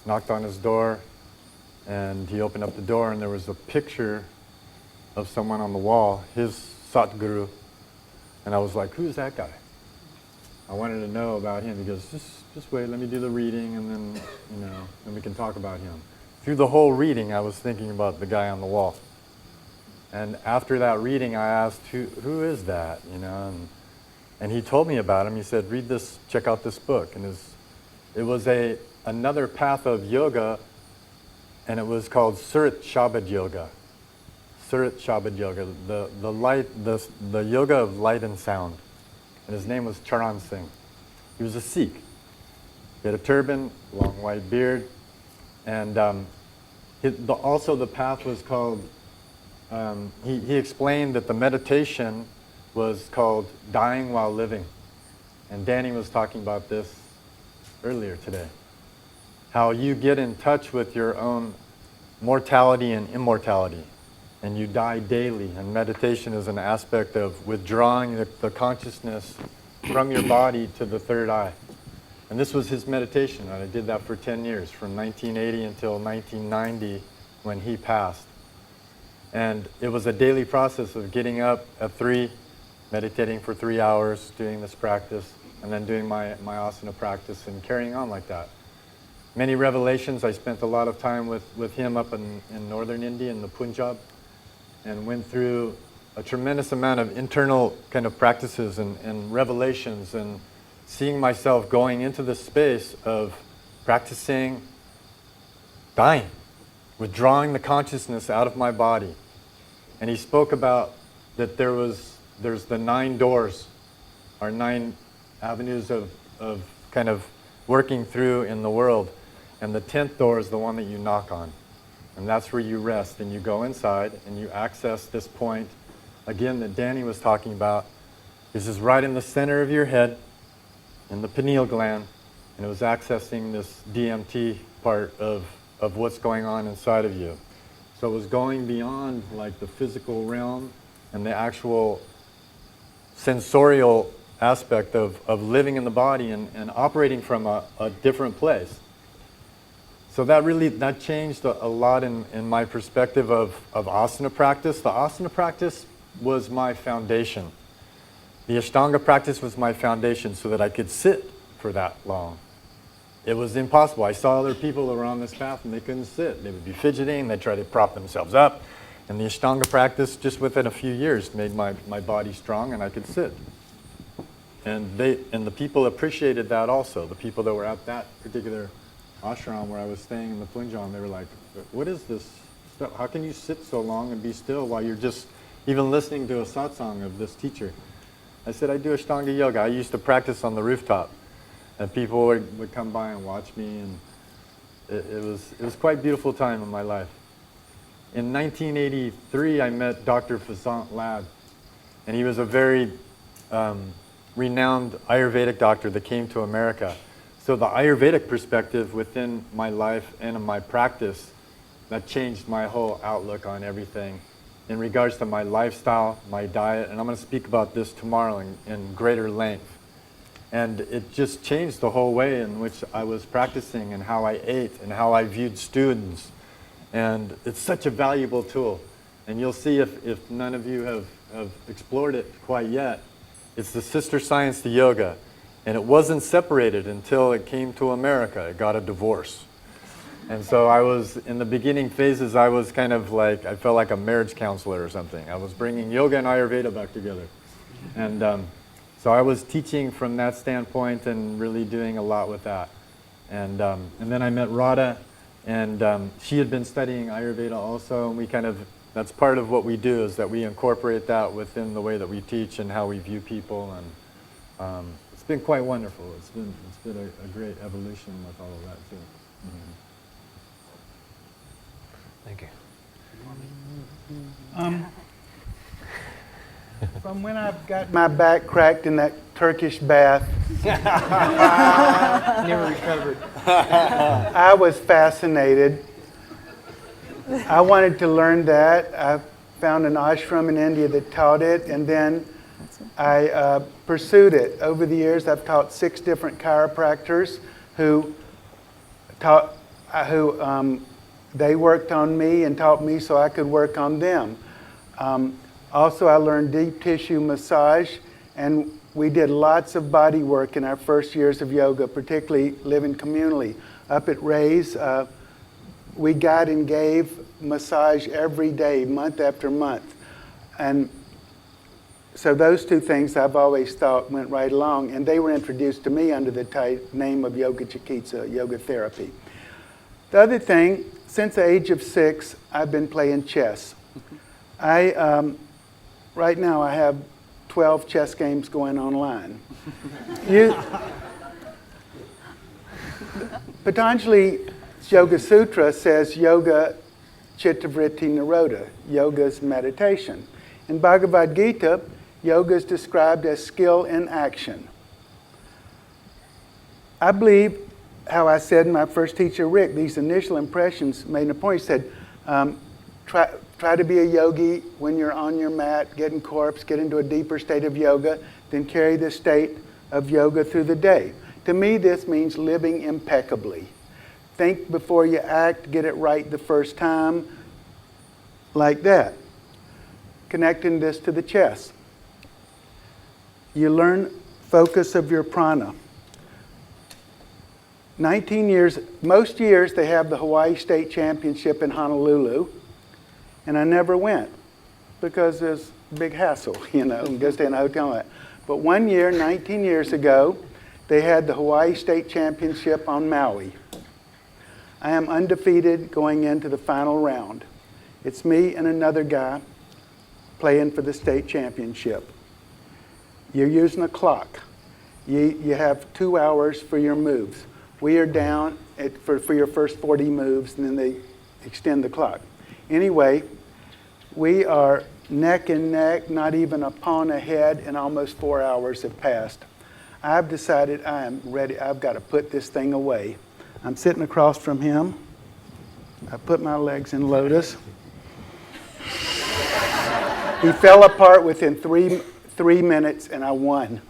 Speaker 5: knocked on his door, and he opened up the door and there was a picture of someone on the wall, his Satguru. And I was like, who's that guy? I wanted to know about him. He goes, just wait, let me do the reading and then, then we can talk about him. Through the whole reading, I was thinking about the guy on the wall. And after that reading, I asked, who is that? And he told me about him. He said, read this, check out this book. And it was another path of yoga, and it was called Surat Shabad Yoga. Surat Shabad Yoga, the yoga of light and sound. And his name was Charan Singh. He was a Sikh. He had a turban, long white beard, and also the path was called, he explained that the meditation was called dying while living. And Danny was talking about this earlier today. How you get in touch with your own mortality and immortality. And you die daily. And meditation is an aspect of withdrawing the consciousness from your body to the third eye. And this was his meditation. And I did that for 10 years, from 1980 until 1990 when he passed. And it was a daily process of getting up at 3, meditating for 3 hours, doing this practice, and then doing my asana practice and carrying on like that. Many revelations. I spent a lot of time with him up in northern India, in the Punjab, and went through a tremendous amount of internal kind of practices and revelations, and seeing myself going into the space of practicing dying, withdrawing the consciousness out of my body. And he spoke about that there's the 9 doors, or 9 avenues of kind of working through in the world. And the 10th door is the one that you knock on. And that's where you rest and you go inside and you access this point, again, that Danny was talking about. This is right in the center of your head, in the pineal gland, and it was accessing this DMT part of of what's going on inside of you. So it was going beyond like the physical realm and the actual sensorial aspect of living in the body and operating from a different place. So that changed a lot in my perspective of asana practice. The asana practice was my foundation. The Ashtanga practice was my foundation so that I could sit for that long. It was impossible. I saw other people that were on this path and they couldn't sit. They would be fidgeting, they'd try to prop themselves up. And the Ashtanga practice, just within a few years, made my body strong and I could sit. And the people appreciated that also. The people that were at that particular ashram where I was staying in the Punjab, they were like, what is this stuff? How can you sit so long and be still while you're just even listening to a satsang of this teacher? I said, I do Ashtanga yoga. I used to practice on the rooftop. And people would come by and watch me, and it was quite a beautiful time in my life. In 1983, I met Dr. Fasant Lad, and he was a very renowned Ayurvedic doctor that came to America. So the Ayurvedic perspective within my life and in my practice, that changed my whole outlook on everything in regards to my lifestyle, my diet, and I'm going to speak about this tomorrow in greater length. And it just changed the whole way in which I was practicing and how I ate and how I viewed students. And it's such a valuable tool. And you'll see if none of you have explored it quite yet, it's the sister science to yoga. And it wasn't separated until it came to America. It got a divorce. And so I was, in the beginning phases, I was kind of like, I felt like a marriage counselor or something. I was bringing yoga and Ayurveda back together. And so I was teaching from that standpoint and really doing a lot with that. And then I met Radha, and she had been studying Ayurveda also, and we kind of, that's part of what we do, is that we incorporate that within the way that we teach and how we view people. And it's been quite wonderful. It's been a great evolution with all of that too. Mm-hmm.
Speaker 1: Thank you.
Speaker 2: From when I've got my back cracked in that Turkish bath,
Speaker 9: Never recovered.
Speaker 2: I was fascinated. I wanted to learn that. I found an ashram in India that taught it, and then I pursued it. Over the years, I've taught 6 different chiropractors who they worked on me and taught me so I could work on them. Also, I learned deep tissue massage, and we did lots of body work in our first years of yoga, particularly living communally. Up at Ray's, we got and gave massage every day, month after month. And so those 2 things I've always thought went right along, and they were introduced to me under the name of Yoga Chikitsa, yoga therapy. The other thing, since the age of 6, I've been playing chess. Right now I have 12 chess games going online. Patanjali's Yoga Sutra says yoga chittavritti nirodha, yoga's meditation. In Bhagavad Gita, yoga is described as skill in action. I believe, how I said in my first teacher, Rick, these initial impressions made a point. He said, try to be a yogi when you're on your mat, get in corpse, get into a deeper state of yoga, then carry the state of yoga through the day. To me, this means living impeccably. Think before you act, get it right the first time, like that. Connecting this to the chest. You learn focus of your prana. 19 years, most years they have the Hawaii State Championship in Honolulu, and I never went because there's a big hassle, and go stay in a hotel and that. But one year, 19 years ago, they had the Hawaii State Championship on Maui. I am undefeated going into the final round. It's me and another guy playing for the state championship. You're using a clock. You have 2 hours for your moves. We are down for your first 40 moves, and then they extend the clock. Anyway, we are neck and neck, not even a pawn ahead, and almost 4 hours have passed. I've decided I am ready. I've got to put this thing away. I'm sitting across from him. I put my legs in lotus. He fell apart within three minutes, and I won.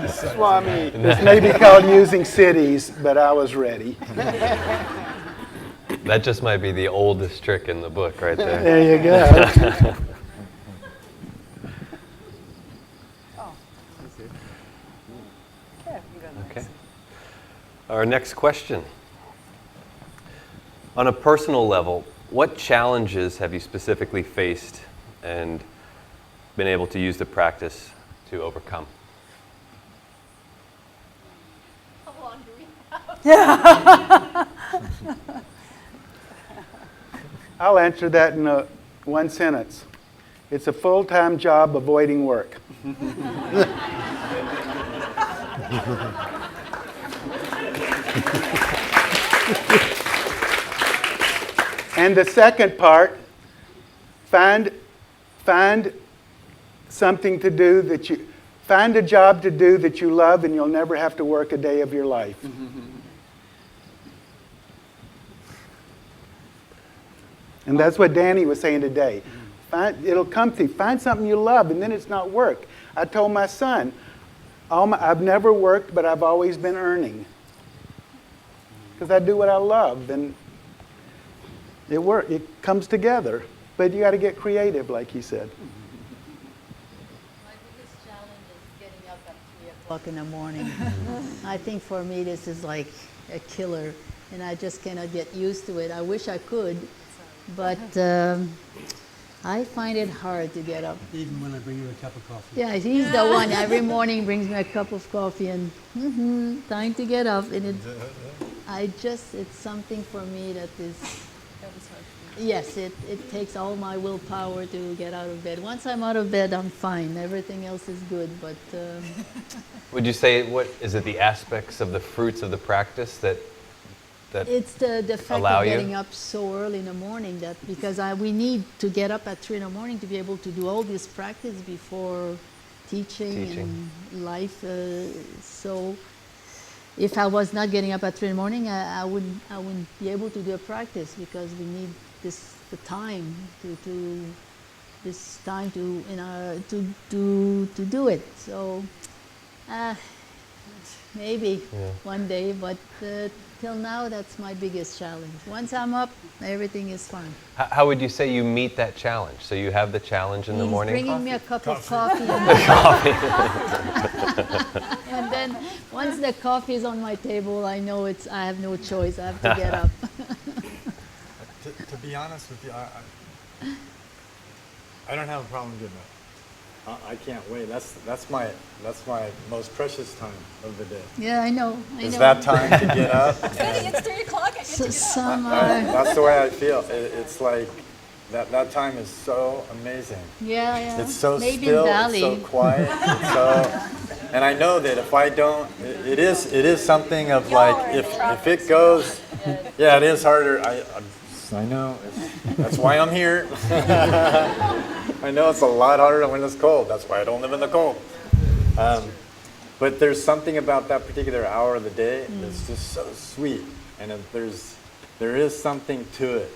Speaker 5: Swami.
Speaker 2: This may be called using cities, but I was ready.
Speaker 1: That just might be the oldest trick in the book right there.
Speaker 2: There you go.
Speaker 1: Okay. Our next question. On a personal level, what challenges have you specifically faced and been able to use the practice to overcome?
Speaker 10: How long do we have?
Speaker 2: I'll answer that in one sentence. It's a full-time job avoiding work. And the second part, find something to do find a job to do that you love, and you'll never have to work a day of your life. And that's what Danny was saying today. It'll come to you. Find something you love, and then it's not work. I told my son, I've never worked, but I've always been earning. Because I do what I love, and it comes together. But you got to get creative, like he said.
Speaker 7: My biggest challenge is getting up at 3 o'clock in the morning. I think for me this is like a killer, and I just cannot get used to it. I wish I could, but I find it hard to get up.
Speaker 6: Even when I bring you a cup of coffee.
Speaker 7: Yeah, he's the one every morning brings me a cup of coffee and time to get up, and it's something for me that is. Yes, it takes all my willpower to get out of bed. Once I'm out of bed, I'm fine. Everything else is good, but...
Speaker 1: Would you say, is it the aspects of the fruits of the practice that
Speaker 7: it's the fact
Speaker 1: allow
Speaker 7: of
Speaker 1: you?
Speaker 7: getting up so early in the morning, that because we need to get up at 3 in the morning to be able to do all this practice before teaching. And life. So if I was not getting up at 3 in the morning, I wouldn't be able to do a practice, because we need the time to do it. So maybe one day, but till now that's my biggest challenge. Once I'm up, everything is fine.
Speaker 1: How would you say you meet that challenge? So you have the challenge in the morning?
Speaker 7: He's bringing me a cup of coffee. And then once the coffee is on my table, I know I have no choice. I have to get up.
Speaker 5: To be honest with you, I don't have a problem getting up. I can't wait. That's my most precious time of the day.
Speaker 7: Yeah, I know.
Speaker 5: Is that time to get up?
Speaker 10: It's 3 o'clock. I get to get up.
Speaker 5: That's the way I feel. It's like that time is so amazing.
Speaker 7: Yeah.
Speaker 5: It's so
Speaker 7: Maybe
Speaker 5: still,
Speaker 7: in Bali.
Speaker 5: it's so quiet. And I know that if I don't, it is something of like, if it goes, yeah, it is harder. I know. That's why I'm here. I know it's a lot harder when it's cold. That's why I don't live in the cold. But there's something about that particular hour of the day that's just so sweet. And there is something to it.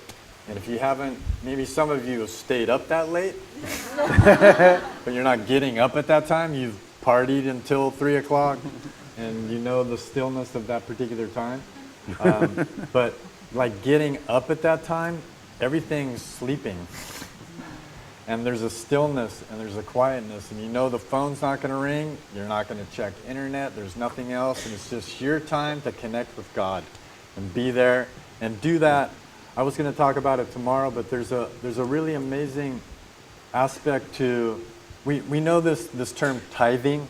Speaker 5: And if you haven't, maybe some of you have stayed up that late, but you're not getting up at that time. You've partied until 3 o'clock, and you know the stillness of that particular time. But like getting up at that time, everything's sleeping. And there's a stillness and there's a quietness, and you know the phone's not going to ring, you're not going to check internet, there's nothing else, and it's just your time to connect with God and be there and do that. I was going to talk about it tomorrow, but there's a really amazing aspect to, we know this term tithing,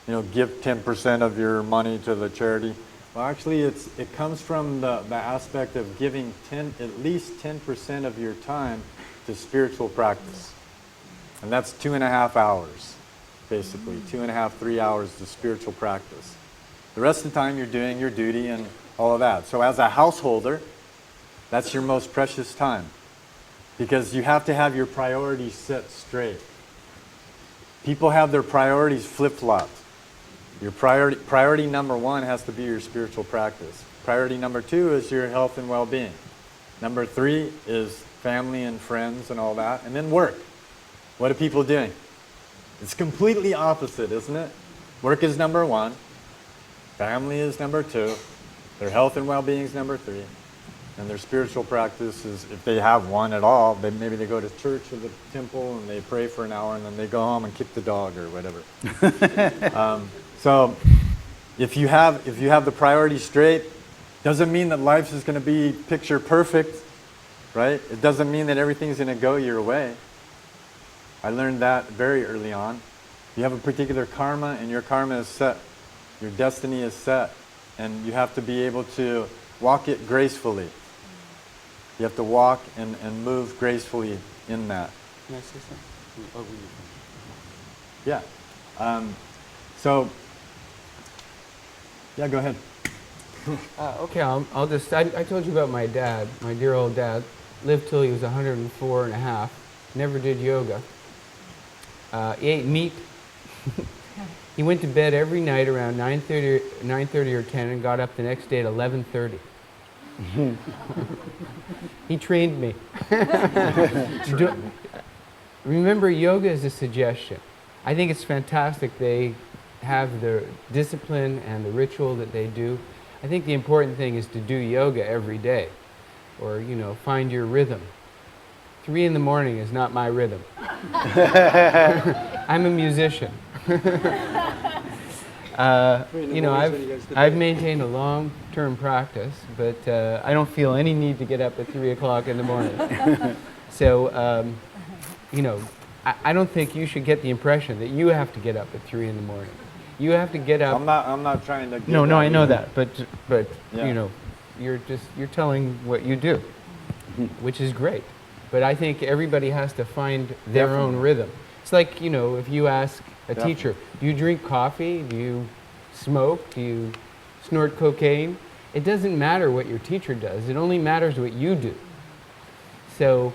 Speaker 5: give 10% of your money to the charity. Well, actually, it comes from the aspect of giving at least 10% of your time to spiritual practice. And that's 2.5 hours, basically. 2.5, 3 hours to spiritual practice. The rest of the time, you're doing your duty and all of that. So as a householder, that's your most precious time, because you have to have your priorities set straight. People have their priorities flip-flopped. Your priority number one has to be your spiritual practice. Priority number 2 is your health and well-being. Number 3 is family and friends and all that. And then work. What are people doing? It's completely opposite, isn't it? Work is number 1. Family is number 2. Their health and well-being is number 3. And their spiritual practice is, if they have one at all, maybe they go to church or the temple and they pray for an hour and then they go home and kick the dog or whatever. So if you have the priorities straight, doesn't mean that life is going to be picture perfect, right? It doesn't mean that everything's going to go your way. I learned that very early on. You have a particular karma and your karma is set. Your destiny is set. And you have to be able to walk it gracefully. You have to walk and move gracefully in that.
Speaker 9: Can I say something? Oh,
Speaker 5: Yeah. So, yeah, go ahead.
Speaker 9: Okay, I'll just, I told you about my dad, my dear old dad. Lived till he was 104 and a half. Never did yoga. He ate meat. He went to bed every night around 9:30 or 10 and got up the next day at 11:30. He trained me. Remember, yoga is a suggestion. I think it's fantastic they have the discipline and the ritual that they do. I think the important thing is to do yoga every day, or, you know, find your rhythm. 3 in the morning is not my rhythm. I'm a musician. You know, I've maintained a long-term practice, but I don't feel any need to get up at 3 o'clock in the morning. So, you know, I don't think you should get the impression that you have to get up at 3 in the morning. You have to get up.
Speaker 5: I'm not trying to.
Speaker 9: No, I know that, but
Speaker 5: Yeah.
Speaker 9: you know, you're telling what you do, which is great. But I think everybody has to find their own rhythm. It's like, you know, if you ask a teacher, do you drink coffee? Do you smoke? Do you snort cocaine? It doesn't matter what your teacher does. It only matters what you do. So,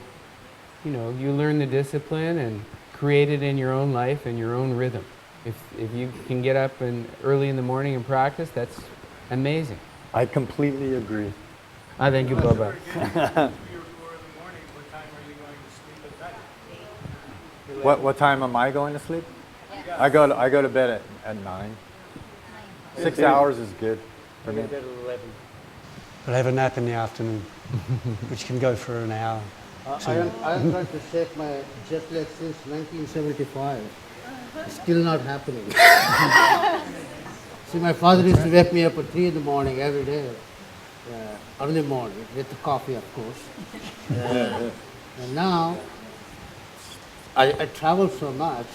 Speaker 9: you know, you learn the discipline and create it in your own life and your own rhythm. If you can get up early in the morning and practice, that's amazing.
Speaker 5: I completely agree.
Speaker 9: I thank you, Bubba.
Speaker 5: What time am I going to sleep? I go to bed at 9. 6 hours is good for me.
Speaker 6: I'll have a nap in the afternoon, which can go for an hour.
Speaker 3: I am trying to shake my jet lag since 1975. Still not happening. See, my father used to wake me up at 3 in the morning every day, early morning, with the coffee, of course. And now, I travel so much,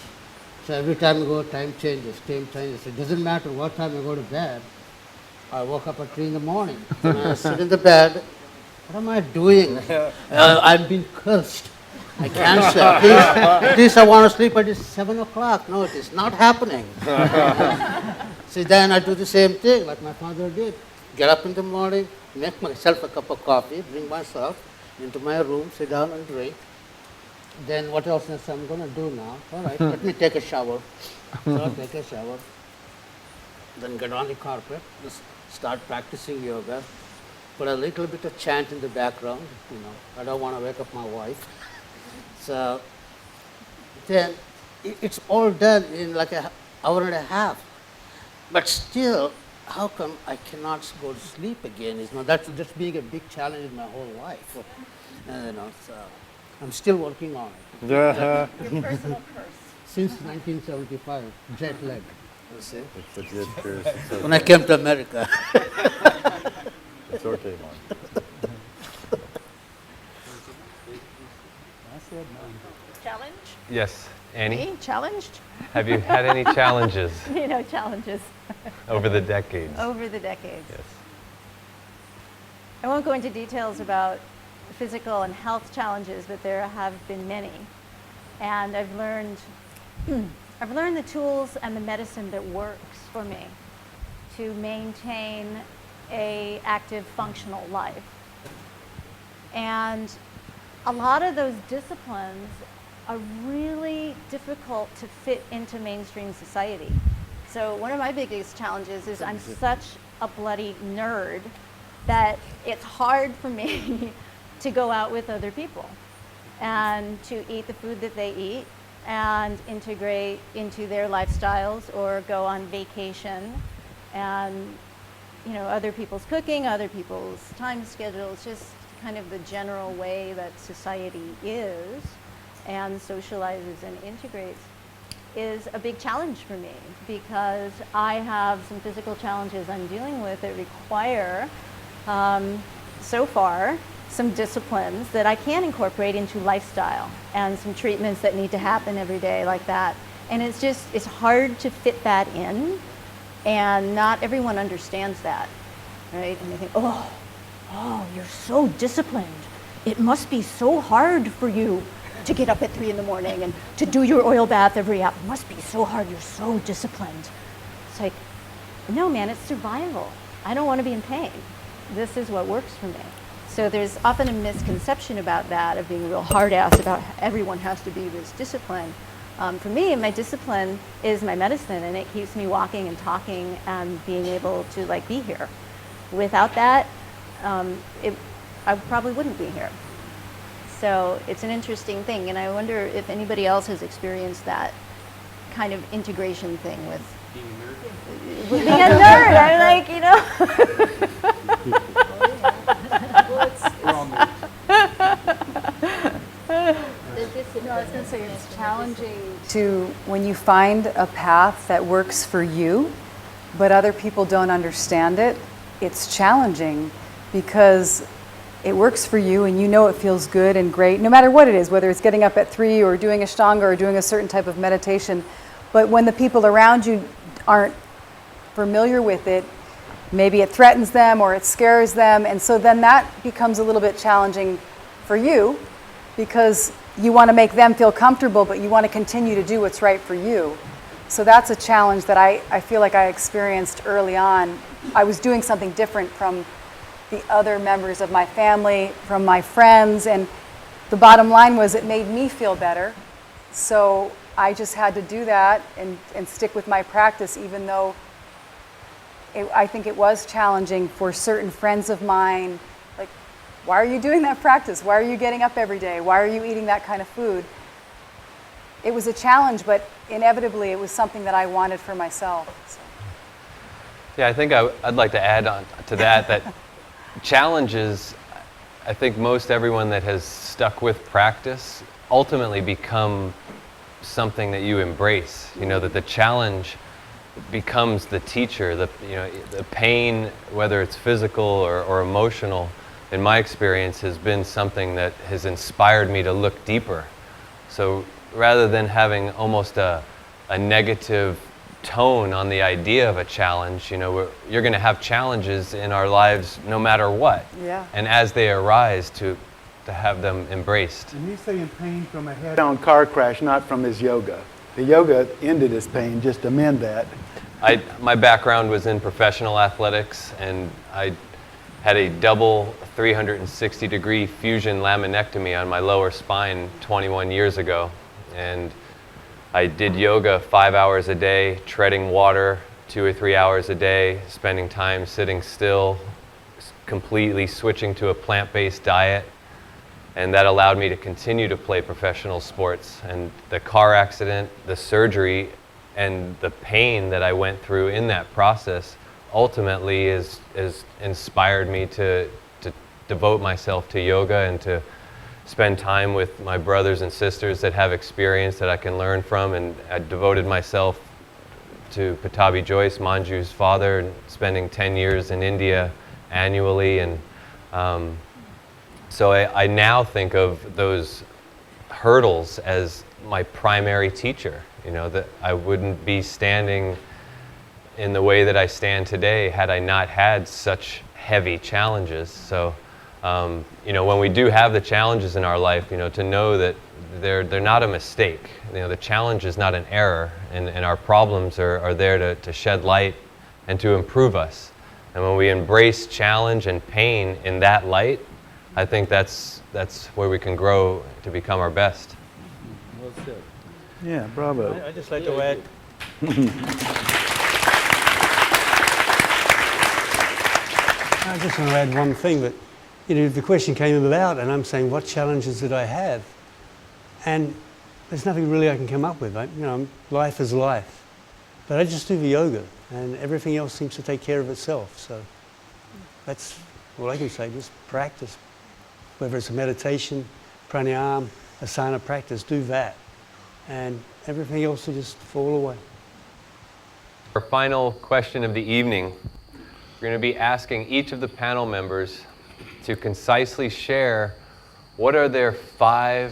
Speaker 3: so every time I go, time changes. It doesn't matter what time I go to bed. I woke up at 3 in the morning. And I sit in the bed. What am I doing? I'm being cursed. I can't sleep. At least I want to sleep at 7 o'clock. No, it is not happening. See, then I do the same thing like my father did. Get up in the morning, make myself a cup of coffee, bring myself into my room, sit down and drink. Then what else is I'm going to do now? All right, let me take a shower. So I'll take a shower. Then get on the carpet, just start practicing yoga. Put a little bit of chant in the background. You know, I don't want to wake up my wife. So then it's all done in like an hour and a half. But still, how come I cannot go to sleep again? That's just being a big challenge in my whole life. You know, so I'm still working on it.
Speaker 10: Personal curse.
Speaker 3: Since 1975, jet lag. You see?
Speaker 5: It's a good curse. It's okay.
Speaker 3: When I came to America.
Speaker 5: It's okay, Mom.
Speaker 10: Challenge?
Speaker 1: Yes, Annie.
Speaker 10: Me? Challenged?
Speaker 1: Have you had any challenges
Speaker 8: You know, challenges
Speaker 1: over the decades?
Speaker 8: over the decades.
Speaker 1: Yes.
Speaker 8: I won't go into details about physical and health challenges, but there have been many. And I've learned the tools and the medicine that works for me to maintain a active, functional life. And a lot of those disciplines are really difficult to fit into mainstream society. So one of my biggest challenges is I'm such a bloody nerd that it's hard for me to go out with other people and to eat the food that they eat and integrate into their lifestyles or go on vacation and, you know, other people's cooking, other people's time schedules, just kind of the general way that society is and socializes and integrates is a big challenge for me because I have some physical challenges I'm dealing with that require, so far, some disciplines that I can incorporate into lifestyle and some treatments that need to happen every day like that. And it's just, it's hard to fit that in, and not everyone understands that, right? And they think, oh, you're so disciplined. It must be so hard for you to get up at 3 in the morning and to do your oil bath every hour. It must be so hard, you're so disciplined. It's like, no man, it's survival. I don't want to be in pain. This is what works for me. So there's often a misconception about that, of being a real hard-ass about everyone has to be this discipline. For me, my discipline is my medicine, and it keeps me walking and talking and being able to like be here. Without that, I probably wouldn't be here. So it's an interesting thing, and I wonder if anybody else has experienced that kind of integration thing with being a nerd. I'm like, you know.
Speaker 4: No, I was going to say it's challenging to, when you find a path that works for you, but other people don't understand it, it's challenging because it works for you and you know it feels good and great, no matter what it is, whether it's getting up at 3 or doing Ashtanga or doing a certain type of meditation. But when the people around you aren't familiar with it, maybe it threatens them or it scares them, and so then that becomes a little bit challenging for you because you want to make them feel comfortable, but you want to continue to do what's right for you. So that's a challenge that I feel like I experienced early on. I was doing something different from the other members of my family, from my friends, and the bottom line was it made me feel better. So I just had to do that and stick with my practice, even though I think it was challenging for certain friends of mine. Like, why are you doing that practice? Why are you getting up every day? Why are you eating that kind of food? It was a challenge, but inevitably it was something that I wanted for myself. So.
Speaker 1: Yeah, I think I'd like to add on to that challenges, I think most everyone that has stuck with practice ultimately become something that you embrace. You know, that the challenge becomes the teacher. The pain, whether it's physical or emotional, in my experience, has been something that has inspired me to look deeper. So rather than having almost a negative tone on the idea of a challenge, you know, you're going to have challenges in our lives no matter what.
Speaker 4: Yeah.
Speaker 1: And as they arise, to have them embraced.
Speaker 2: And he's saying pain from a head-on car crash, not from his yoga. The yoga ended his pain, just amend that.
Speaker 1: My background was in professional athletics, and I had a double 360-degree fusion laminectomy on my lower spine 21 years ago. And I did yoga 5 hours a day, treading water 2 or 3 hours a day, spending time sitting still, completely switching to a plant-based diet. And that allowed me to continue to play professional sports. And the car accident, the surgery, and the pain that I went through in that process ultimately is inspired me to devote myself to yoga and to spend time with my brothers and sisters that have experience that I can learn from. And I devoted myself to Patabi Joyce, Manju's father, and spending 10 years in India annually. And so I now think of those hurdles as my primary teacher. You know, that I wouldn't be standing in the way that I stand today had I not had such heavy challenges. So, you know, when we do have the challenges in our life, you know, to know that they're not a mistake. You know, the challenge is not an error, and our problems are there to shed light and to improve us. And when we embrace challenge and pain in that light, I think that's where we can grow to become our best.
Speaker 11: Well said.
Speaker 2: Yeah, bravo.
Speaker 11: I'd just like to add.
Speaker 6: I just want to add one thing that, the question came about and I'm saying, what challenges did I have? And there's nothing really I can come up with. Life is life. But I just do the yoga and everything else seems to take care of itself. So that's all I can say, just practice. Whether it's a meditation, pranayama, asana practice, do that. And everything else will just fall away.
Speaker 1: Our final question of the evening, we're going to be asking each of the panel members to concisely share what are their 5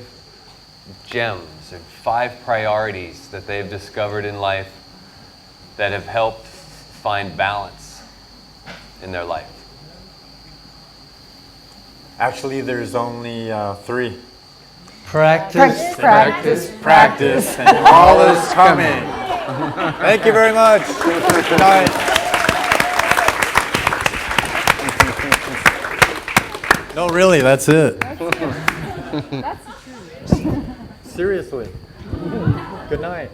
Speaker 1: gems or 5 priorities that they've discovered in life that have helped find balance in their life.
Speaker 5: Actually, there's only 3.
Speaker 6: Practice.
Speaker 5: Practice, and all is coming. Thank you very much. Good night. No, really, that's it.
Speaker 4: That's the truth.
Speaker 5: Seriously. Good night.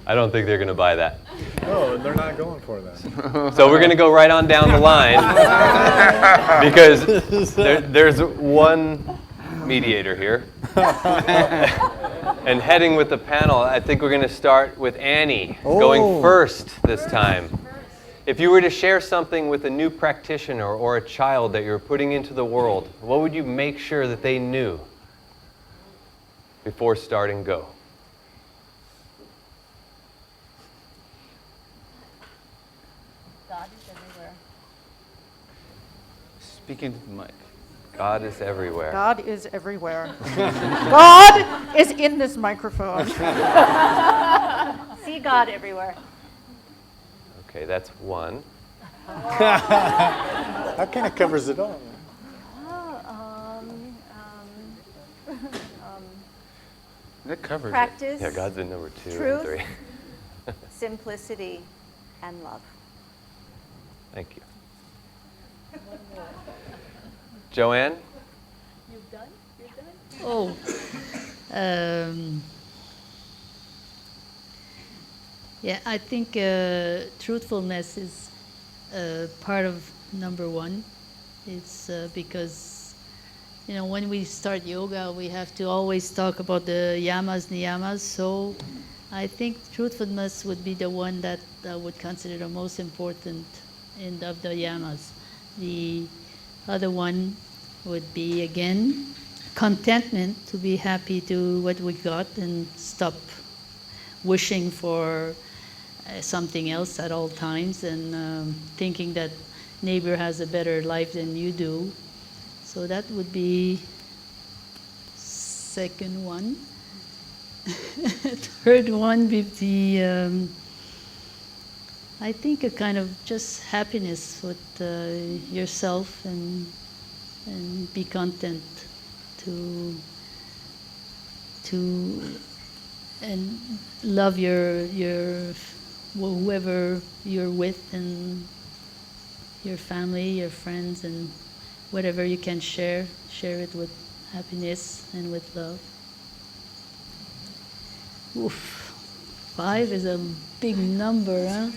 Speaker 1: I don't think they're going to buy that.
Speaker 5: No, they're not going for that.
Speaker 1: So we're going to go right on down the line because there's one mediator here. And heading with the panel, I think we're going to start with Annie, going first this time. If you were to share something with a new practitioner or a child that you're putting into the world, what would you make sure that they knew before starting go?
Speaker 10: God is everywhere.
Speaker 11: Speaking to the mic.
Speaker 1: God is everywhere.
Speaker 10: God is everywhere. God is in this microphone. See God everywhere.
Speaker 1: Okay, that's one.
Speaker 5: That kind of covers it all.
Speaker 11: That covers
Speaker 8: Practice,
Speaker 1: Yeah, God's in number 2
Speaker 8: Truth.
Speaker 1: and 3.
Speaker 8: simplicity, and love.
Speaker 1: Thank you. Joanne?
Speaker 7: Oh, yeah, I think truthfulness is part of number 1. It's because, when we start yoga, we have to always talk about the yamas, niyamas. So I think truthfulness would be the one that I would consider the most important of the yamas. The other one would be, again, contentment, to be happy to what we got and stop wishing for something else at all times and thinking that neighbor has a better life than you do. So that would be second one. Third one would be, I think, a kind of just happiness with yourself and be content to and love your whoever you're with and your family, your friends, and whatever you can share it with happiness and with love. Oof, 5 is a big number, huh?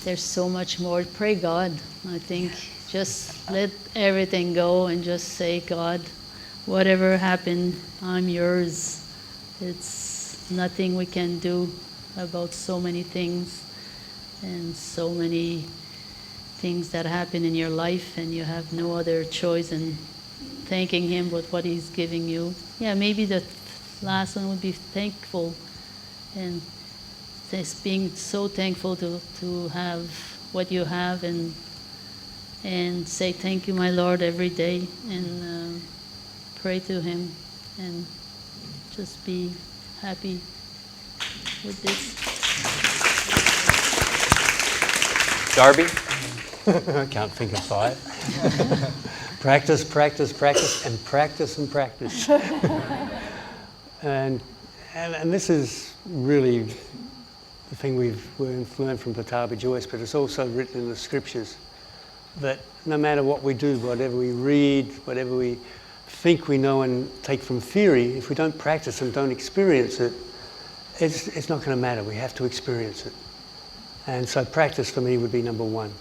Speaker 7: There's so much more. Pray God, I think. Just let everything go and just say, God, whatever happened, I'm yours. It's nothing we can do about so many things and so many things that happen in your life, and you have no other choice than thanking Him with what He's giving you. Yeah, maybe the last one would be thankful, and just being so thankful to have what you have, and say thank you, my Lord, every day, and pray to Him, and just be happy with this.
Speaker 1: Darby?
Speaker 6: I can't think of 5. Practice, practice, practice, and practice and practice. and this is really the thing we've learned from Pattabhi Jois, but it's also written in the scriptures that no matter what we do, whatever we read, whatever we think we know and take from theory, if we don't practice and don't experience it, it's not going to matter. We have to experience it. And so practice for me would be number one.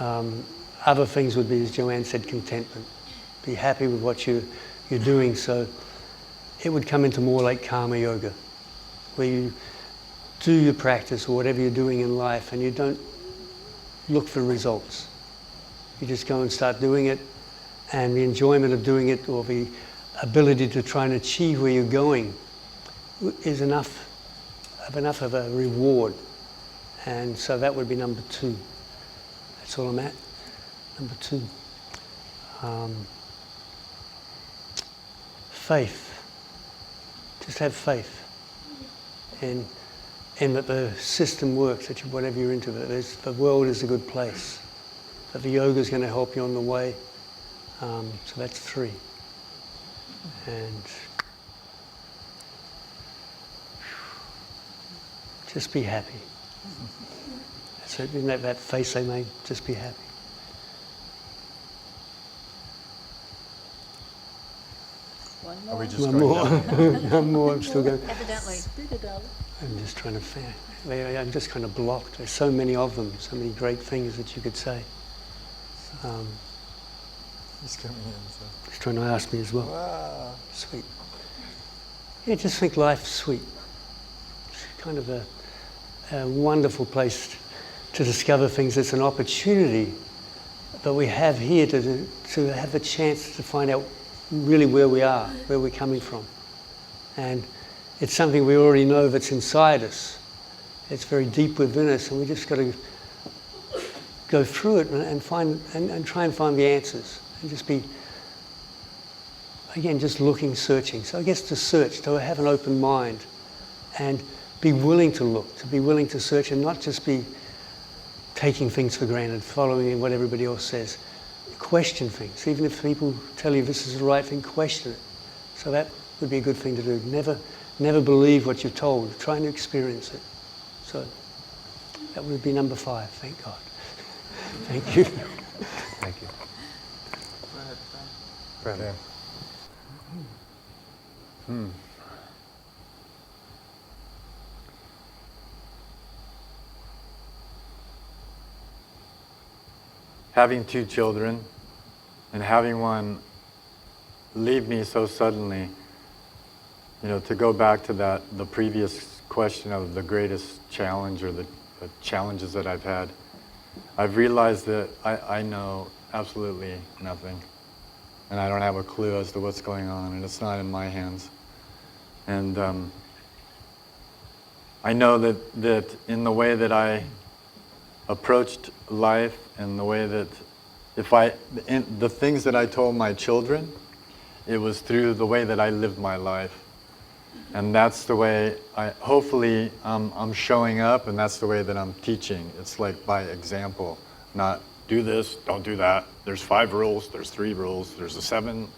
Speaker 6: Other things would be, as Joanne said, contentment. Be happy with what you're doing. So it would come into more like karma yoga, where you do your practice or whatever you're doing in life and you don't look for results. You just go and start doing it, and the enjoyment of doing it or the ability to try and achieve where you're going is enough of a reward. And so that would be number two. That's all I'm at. Number two. Faith. Just have faith in that the system works, that whatever you're into, that the world is a good place, that the yoga is going to help you on the way. So that's three. And just be happy. That's it. Isn't that face they made? Just be happy.
Speaker 7: One
Speaker 5: Are
Speaker 7: more.
Speaker 5: we just
Speaker 6: One
Speaker 5: going
Speaker 6: more.
Speaker 5: down?
Speaker 6: One more. I'm still going.
Speaker 7: Evidently.
Speaker 6: I'm just trying to. I'm just kind of blocked. There's so many of them. So many great things that you could say.
Speaker 5: He's coming in. So.
Speaker 6: He's trying to ask me as well.
Speaker 5: Wow.
Speaker 6: Sweet. Yeah, just think life's sweet. It's kind of a wonderful place to discover things. It's an opportunity that we have here to have the chance to find out really where we are, where we're coming from. And it's something we already know that's inside us. It's very deep within us, and we just got to go through it and find and try and find the answers. And just be, again, just looking, searching. So I guess to search, to have an open mind and be willing to look, to be willing to search and not just be taking things for granted, following what everybody else says. Question things. Even if people tell you this is the right thing, question it. So that would be a good thing to do. Never believe what you're told. Try and experience it. So that would be number 5. Thank God. Thank you.
Speaker 1: Thank you.
Speaker 5: Okay. Having 2 children and having one leave me so suddenly, to go back to the previous question of the greatest challenge or the challenges that I've had, I've realized that I know absolutely nothing. And I don't have a clue as to what's going on, and it's not in my hands. And I know that in the way that I approached life and the way that the things that I told my children, it was through the way that I lived my life. And that's the way hopefully I'm showing up, and that's the way that I'm teaching. It's like by example, not do this, don't do that. There's 5 rules, there's 3 rules, there's a 7,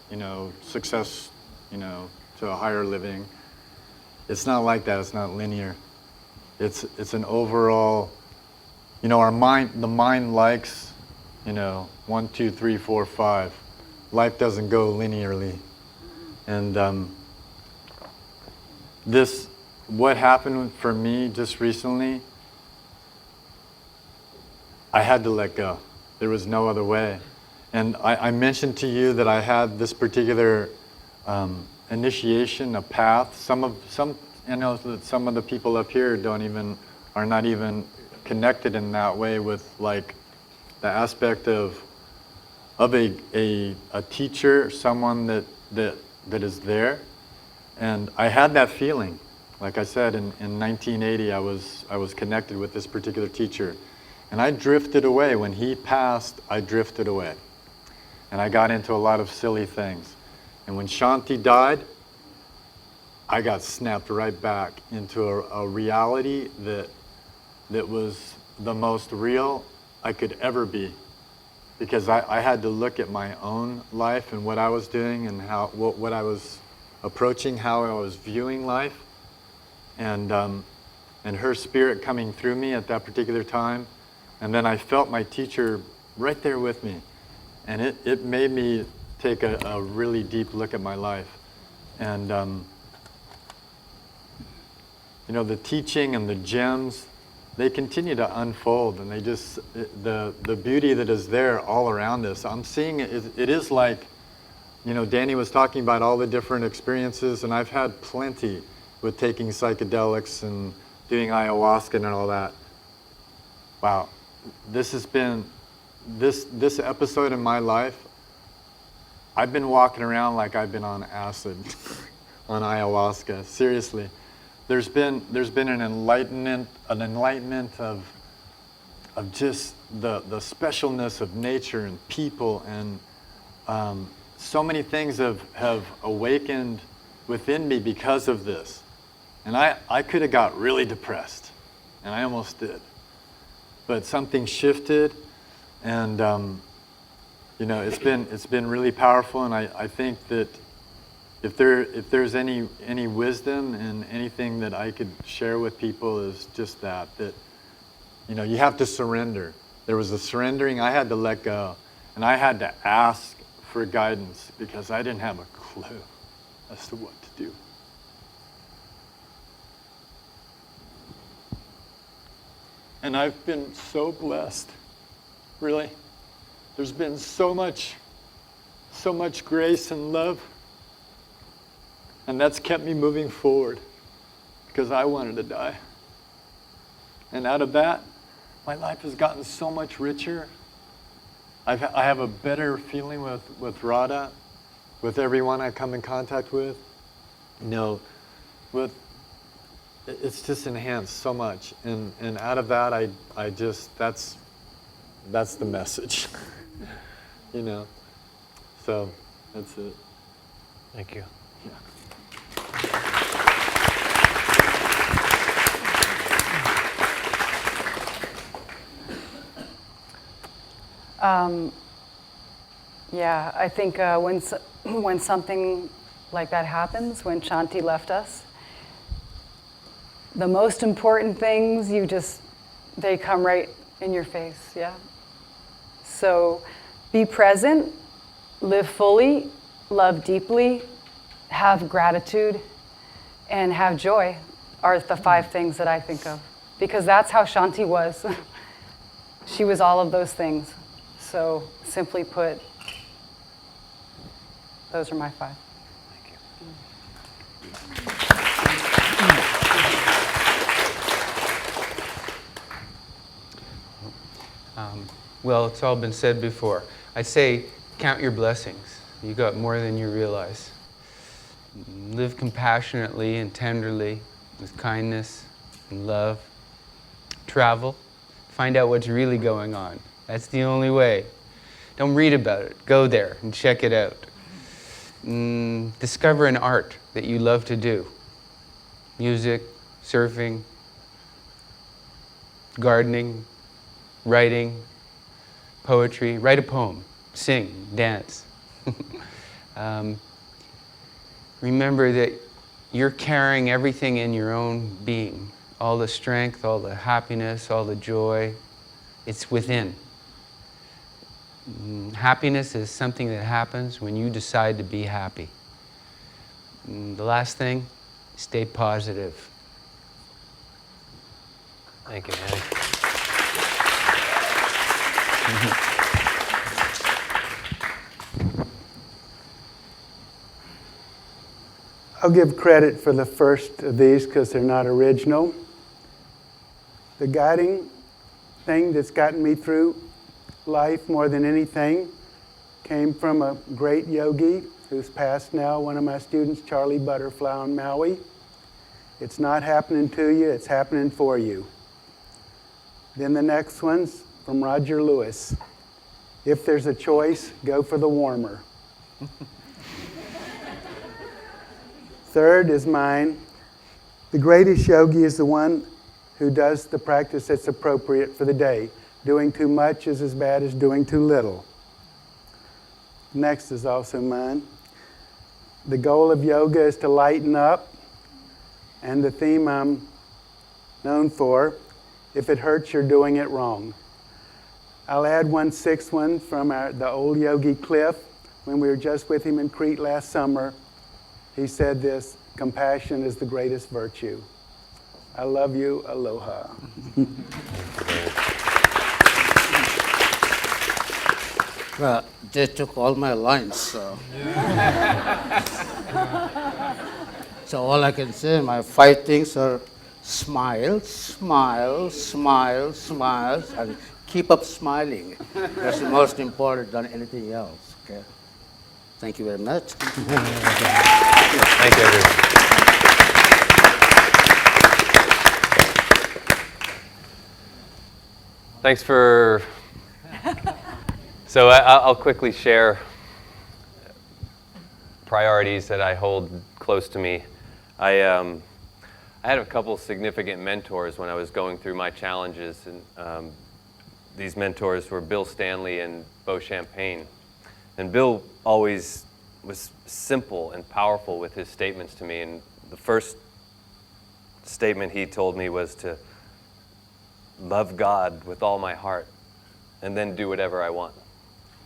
Speaker 5: success, to a higher living. It's not like that, it's not linear. It's an overall, the mind likes, 1, 2, 3, 4, 5. Life doesn't go linearly. And what happened for me just recently, I had to let go. There was no other way. And I mentioned to you that I had this particular initiation, a path. I know that some of the people up here are not even connected in that way with like the aspect of a teacher, someone that is there. And I had that feeling. Like I said, in 1980, I was connected with this particular teacher. And I drifted away. When he passed, I drifted away. And I got into a lot of silly things. And when Shanti died, I got snapped right back into a reality that was the most real I could ever be. Because I had to look at my own life and what I was doing and what I was approaching, how I was viewing life. And her spirit coming through me at that particular time. And then I felt my teacher right there with me. And it made me take a really deep look at my life. And the teaching and the gems, they continue to unfold, and they just, the beauty that is there all around us. I'm seeing it is like, Danny was talking about all the different experiences, and I've had plenty with taking psychedelics and doing ayahuasca and all that. Wow, this has been, this episode in my life, I've been walking around like I've been on acid, on ayahuasca, seriously. There's been an enlightenment of just the specialness of nature and people, and so many things have awakened within me because of this. And I could have got really depressed, and I almost did. But something shifted, and it's been really powerful, and I think that if there's any wisdom and anything that I could share with people is just that you have to surrender. There was a surrendering. I had to let go, and I had to ask for guidance because I didn't have a clue as to what to do. And I've been so blessed, really. There's been so much grace and love. And that's kept me moving forward because I wanted to die. And out of that, my life has gotten so much richer. I have a better feeling with Radha, with everyone I come in contact with. It's just enhanced so much. And out of that, I just, that's the message, So that's it.
Speaker 1: Thank you.
Speaker 4: Yeah, I think when something like that happens, when Shanti left us, the most important things, they come right in your face, yeah? So be present, live fully, love deeply, have gratitude, and have joy are the 5 things that I think of. Because that's how Shanti was. She was all of those things. So simply put, those are my 5.
Speaker 1: Thank you.
Speaker 9: Well, it's all been said before. I say, count your blessings. You got more than you realize. Live compassionately and tenderly, with kindness and love. Travel. Find out what's really going on. That's the only way. Don't read about it. Go there and check it out. Discover an art that you love to do. Music, surfing, gardening, writing, poetry. Write a poem, sing, dance. Remember that you're carrying everything in your own being. All the strength, all the happiness, all the joy. It's within. Happiness is something that happens when you decide to be happy. The last thing, stay positive.
Speaker 1: Thank you, Danny.
Speaker 2: I'll give credit for the first of these because they're not original. The guiding thing that's gotten me through life more than anything came from a great yogi who's passed now, one of my students, Charlie Butterfly on Maui. It's not happening to you, it's happening for you. Then the next one's from Roger Lewis. If there's a choice, go for the warmer. Third is mine. The greatest yogi is the one who does the practice that's appropriate for the day. Doing too much is as bad as doing too little. Next is also mine. The goal of yoga is to lighten up, and the theme I'm known for, if it hurts, you're doing it wrong. I'll add 1/6 one from the old yogi Cliff. When we were just with him in Crete last summer, he said this: compassion is the greatest virtue. I love you. Aloha.
Speaker 3: Well, they took all my lines, so. So all I can say, my 5 things are smile, smile, smile, smile, and keep up smiling. That's the most important than anything else, okay? Thank you very much.
Speaker 1: Thank you, everyone. Thanks for. So I'll quickly share priorities that I hold close to me. I had a couple significant mentors when I was going through my challenges, and these mentors were Bill Stanley and Bo Champagne. And Bill always was simple and powerful with his statements to me. And the first statement he told me was to love God with all my heart and then do whatever I want.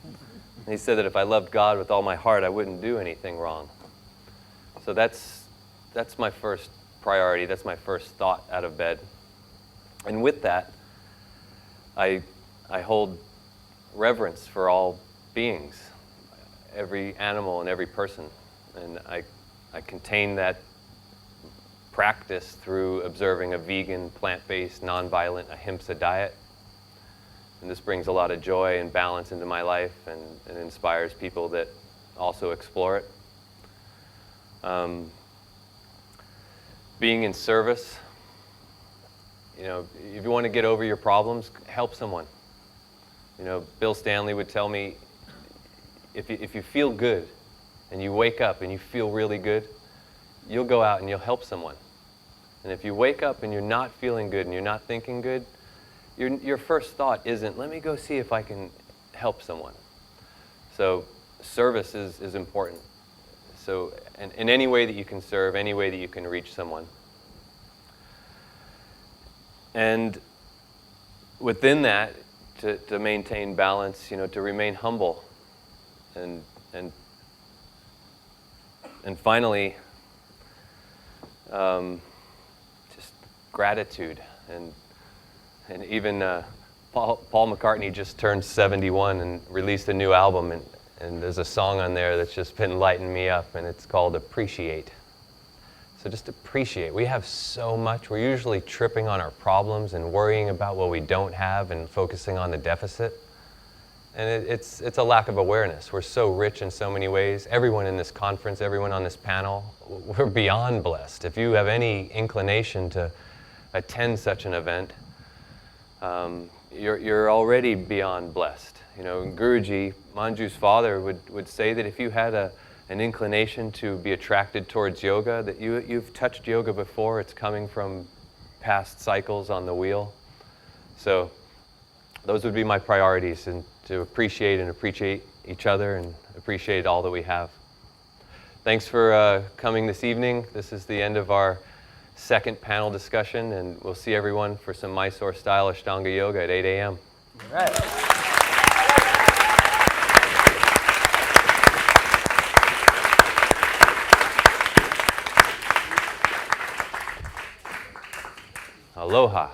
Speaker 1: And he said that if I loved God with all my heart, I wouldn't do anything wrong. So that's my first priority. That's my first thought out of bed. And with that, I hold reverence for all beings, every animal and every person. And I contain that practice through observing a vegan, plant-based, non-violent, ahimsa diet. And this brings a lot of joy and balance into my life and inspires people that also explore it. Being in service, you know, if you want to get over your problems, help someone. You know, Bill Stanley would tell me, if you feel good and you wake up and you feel really good, you'll go out and you'll help someone. And if you wake up and you're not feeling good and you're not thinking good, your first thought isn't, let me go see if I can help someone. So service is important. So in any way that you can serve, any way that you can reach someone. And within that, to maintain balance, you know, to remain humble. And finally, just gratitude. And even Paul McCartney just turned 71 and released a new album, and there's a song on there that's just been lighting me up, and it's called Appreciate. So just appreciate. We have so much. We're usually tripping on our problems and worrying about what we don't have and focusing on the deficit. And it's a lack of awareness. We're so rich in so many ways. Everyone in this conference, everyone on this panel, we're beyond blessed. If you have any inclination to attend such an event, you're already beyond blessed. You know, Guruji, Manju's father, would say that if you had an inclination to be attracted towards yoga, that you've touched yoga before, it's coming from past cycles on the wheel. So those would be my priorities, and to appreciate each other and appreciate all that we have. Thanks for coming this evening. This is the end of our second panel discussion, and we'll see everyone for some Mysore-style Ashtanga Yoga at 8 a.m. All right. Aloha.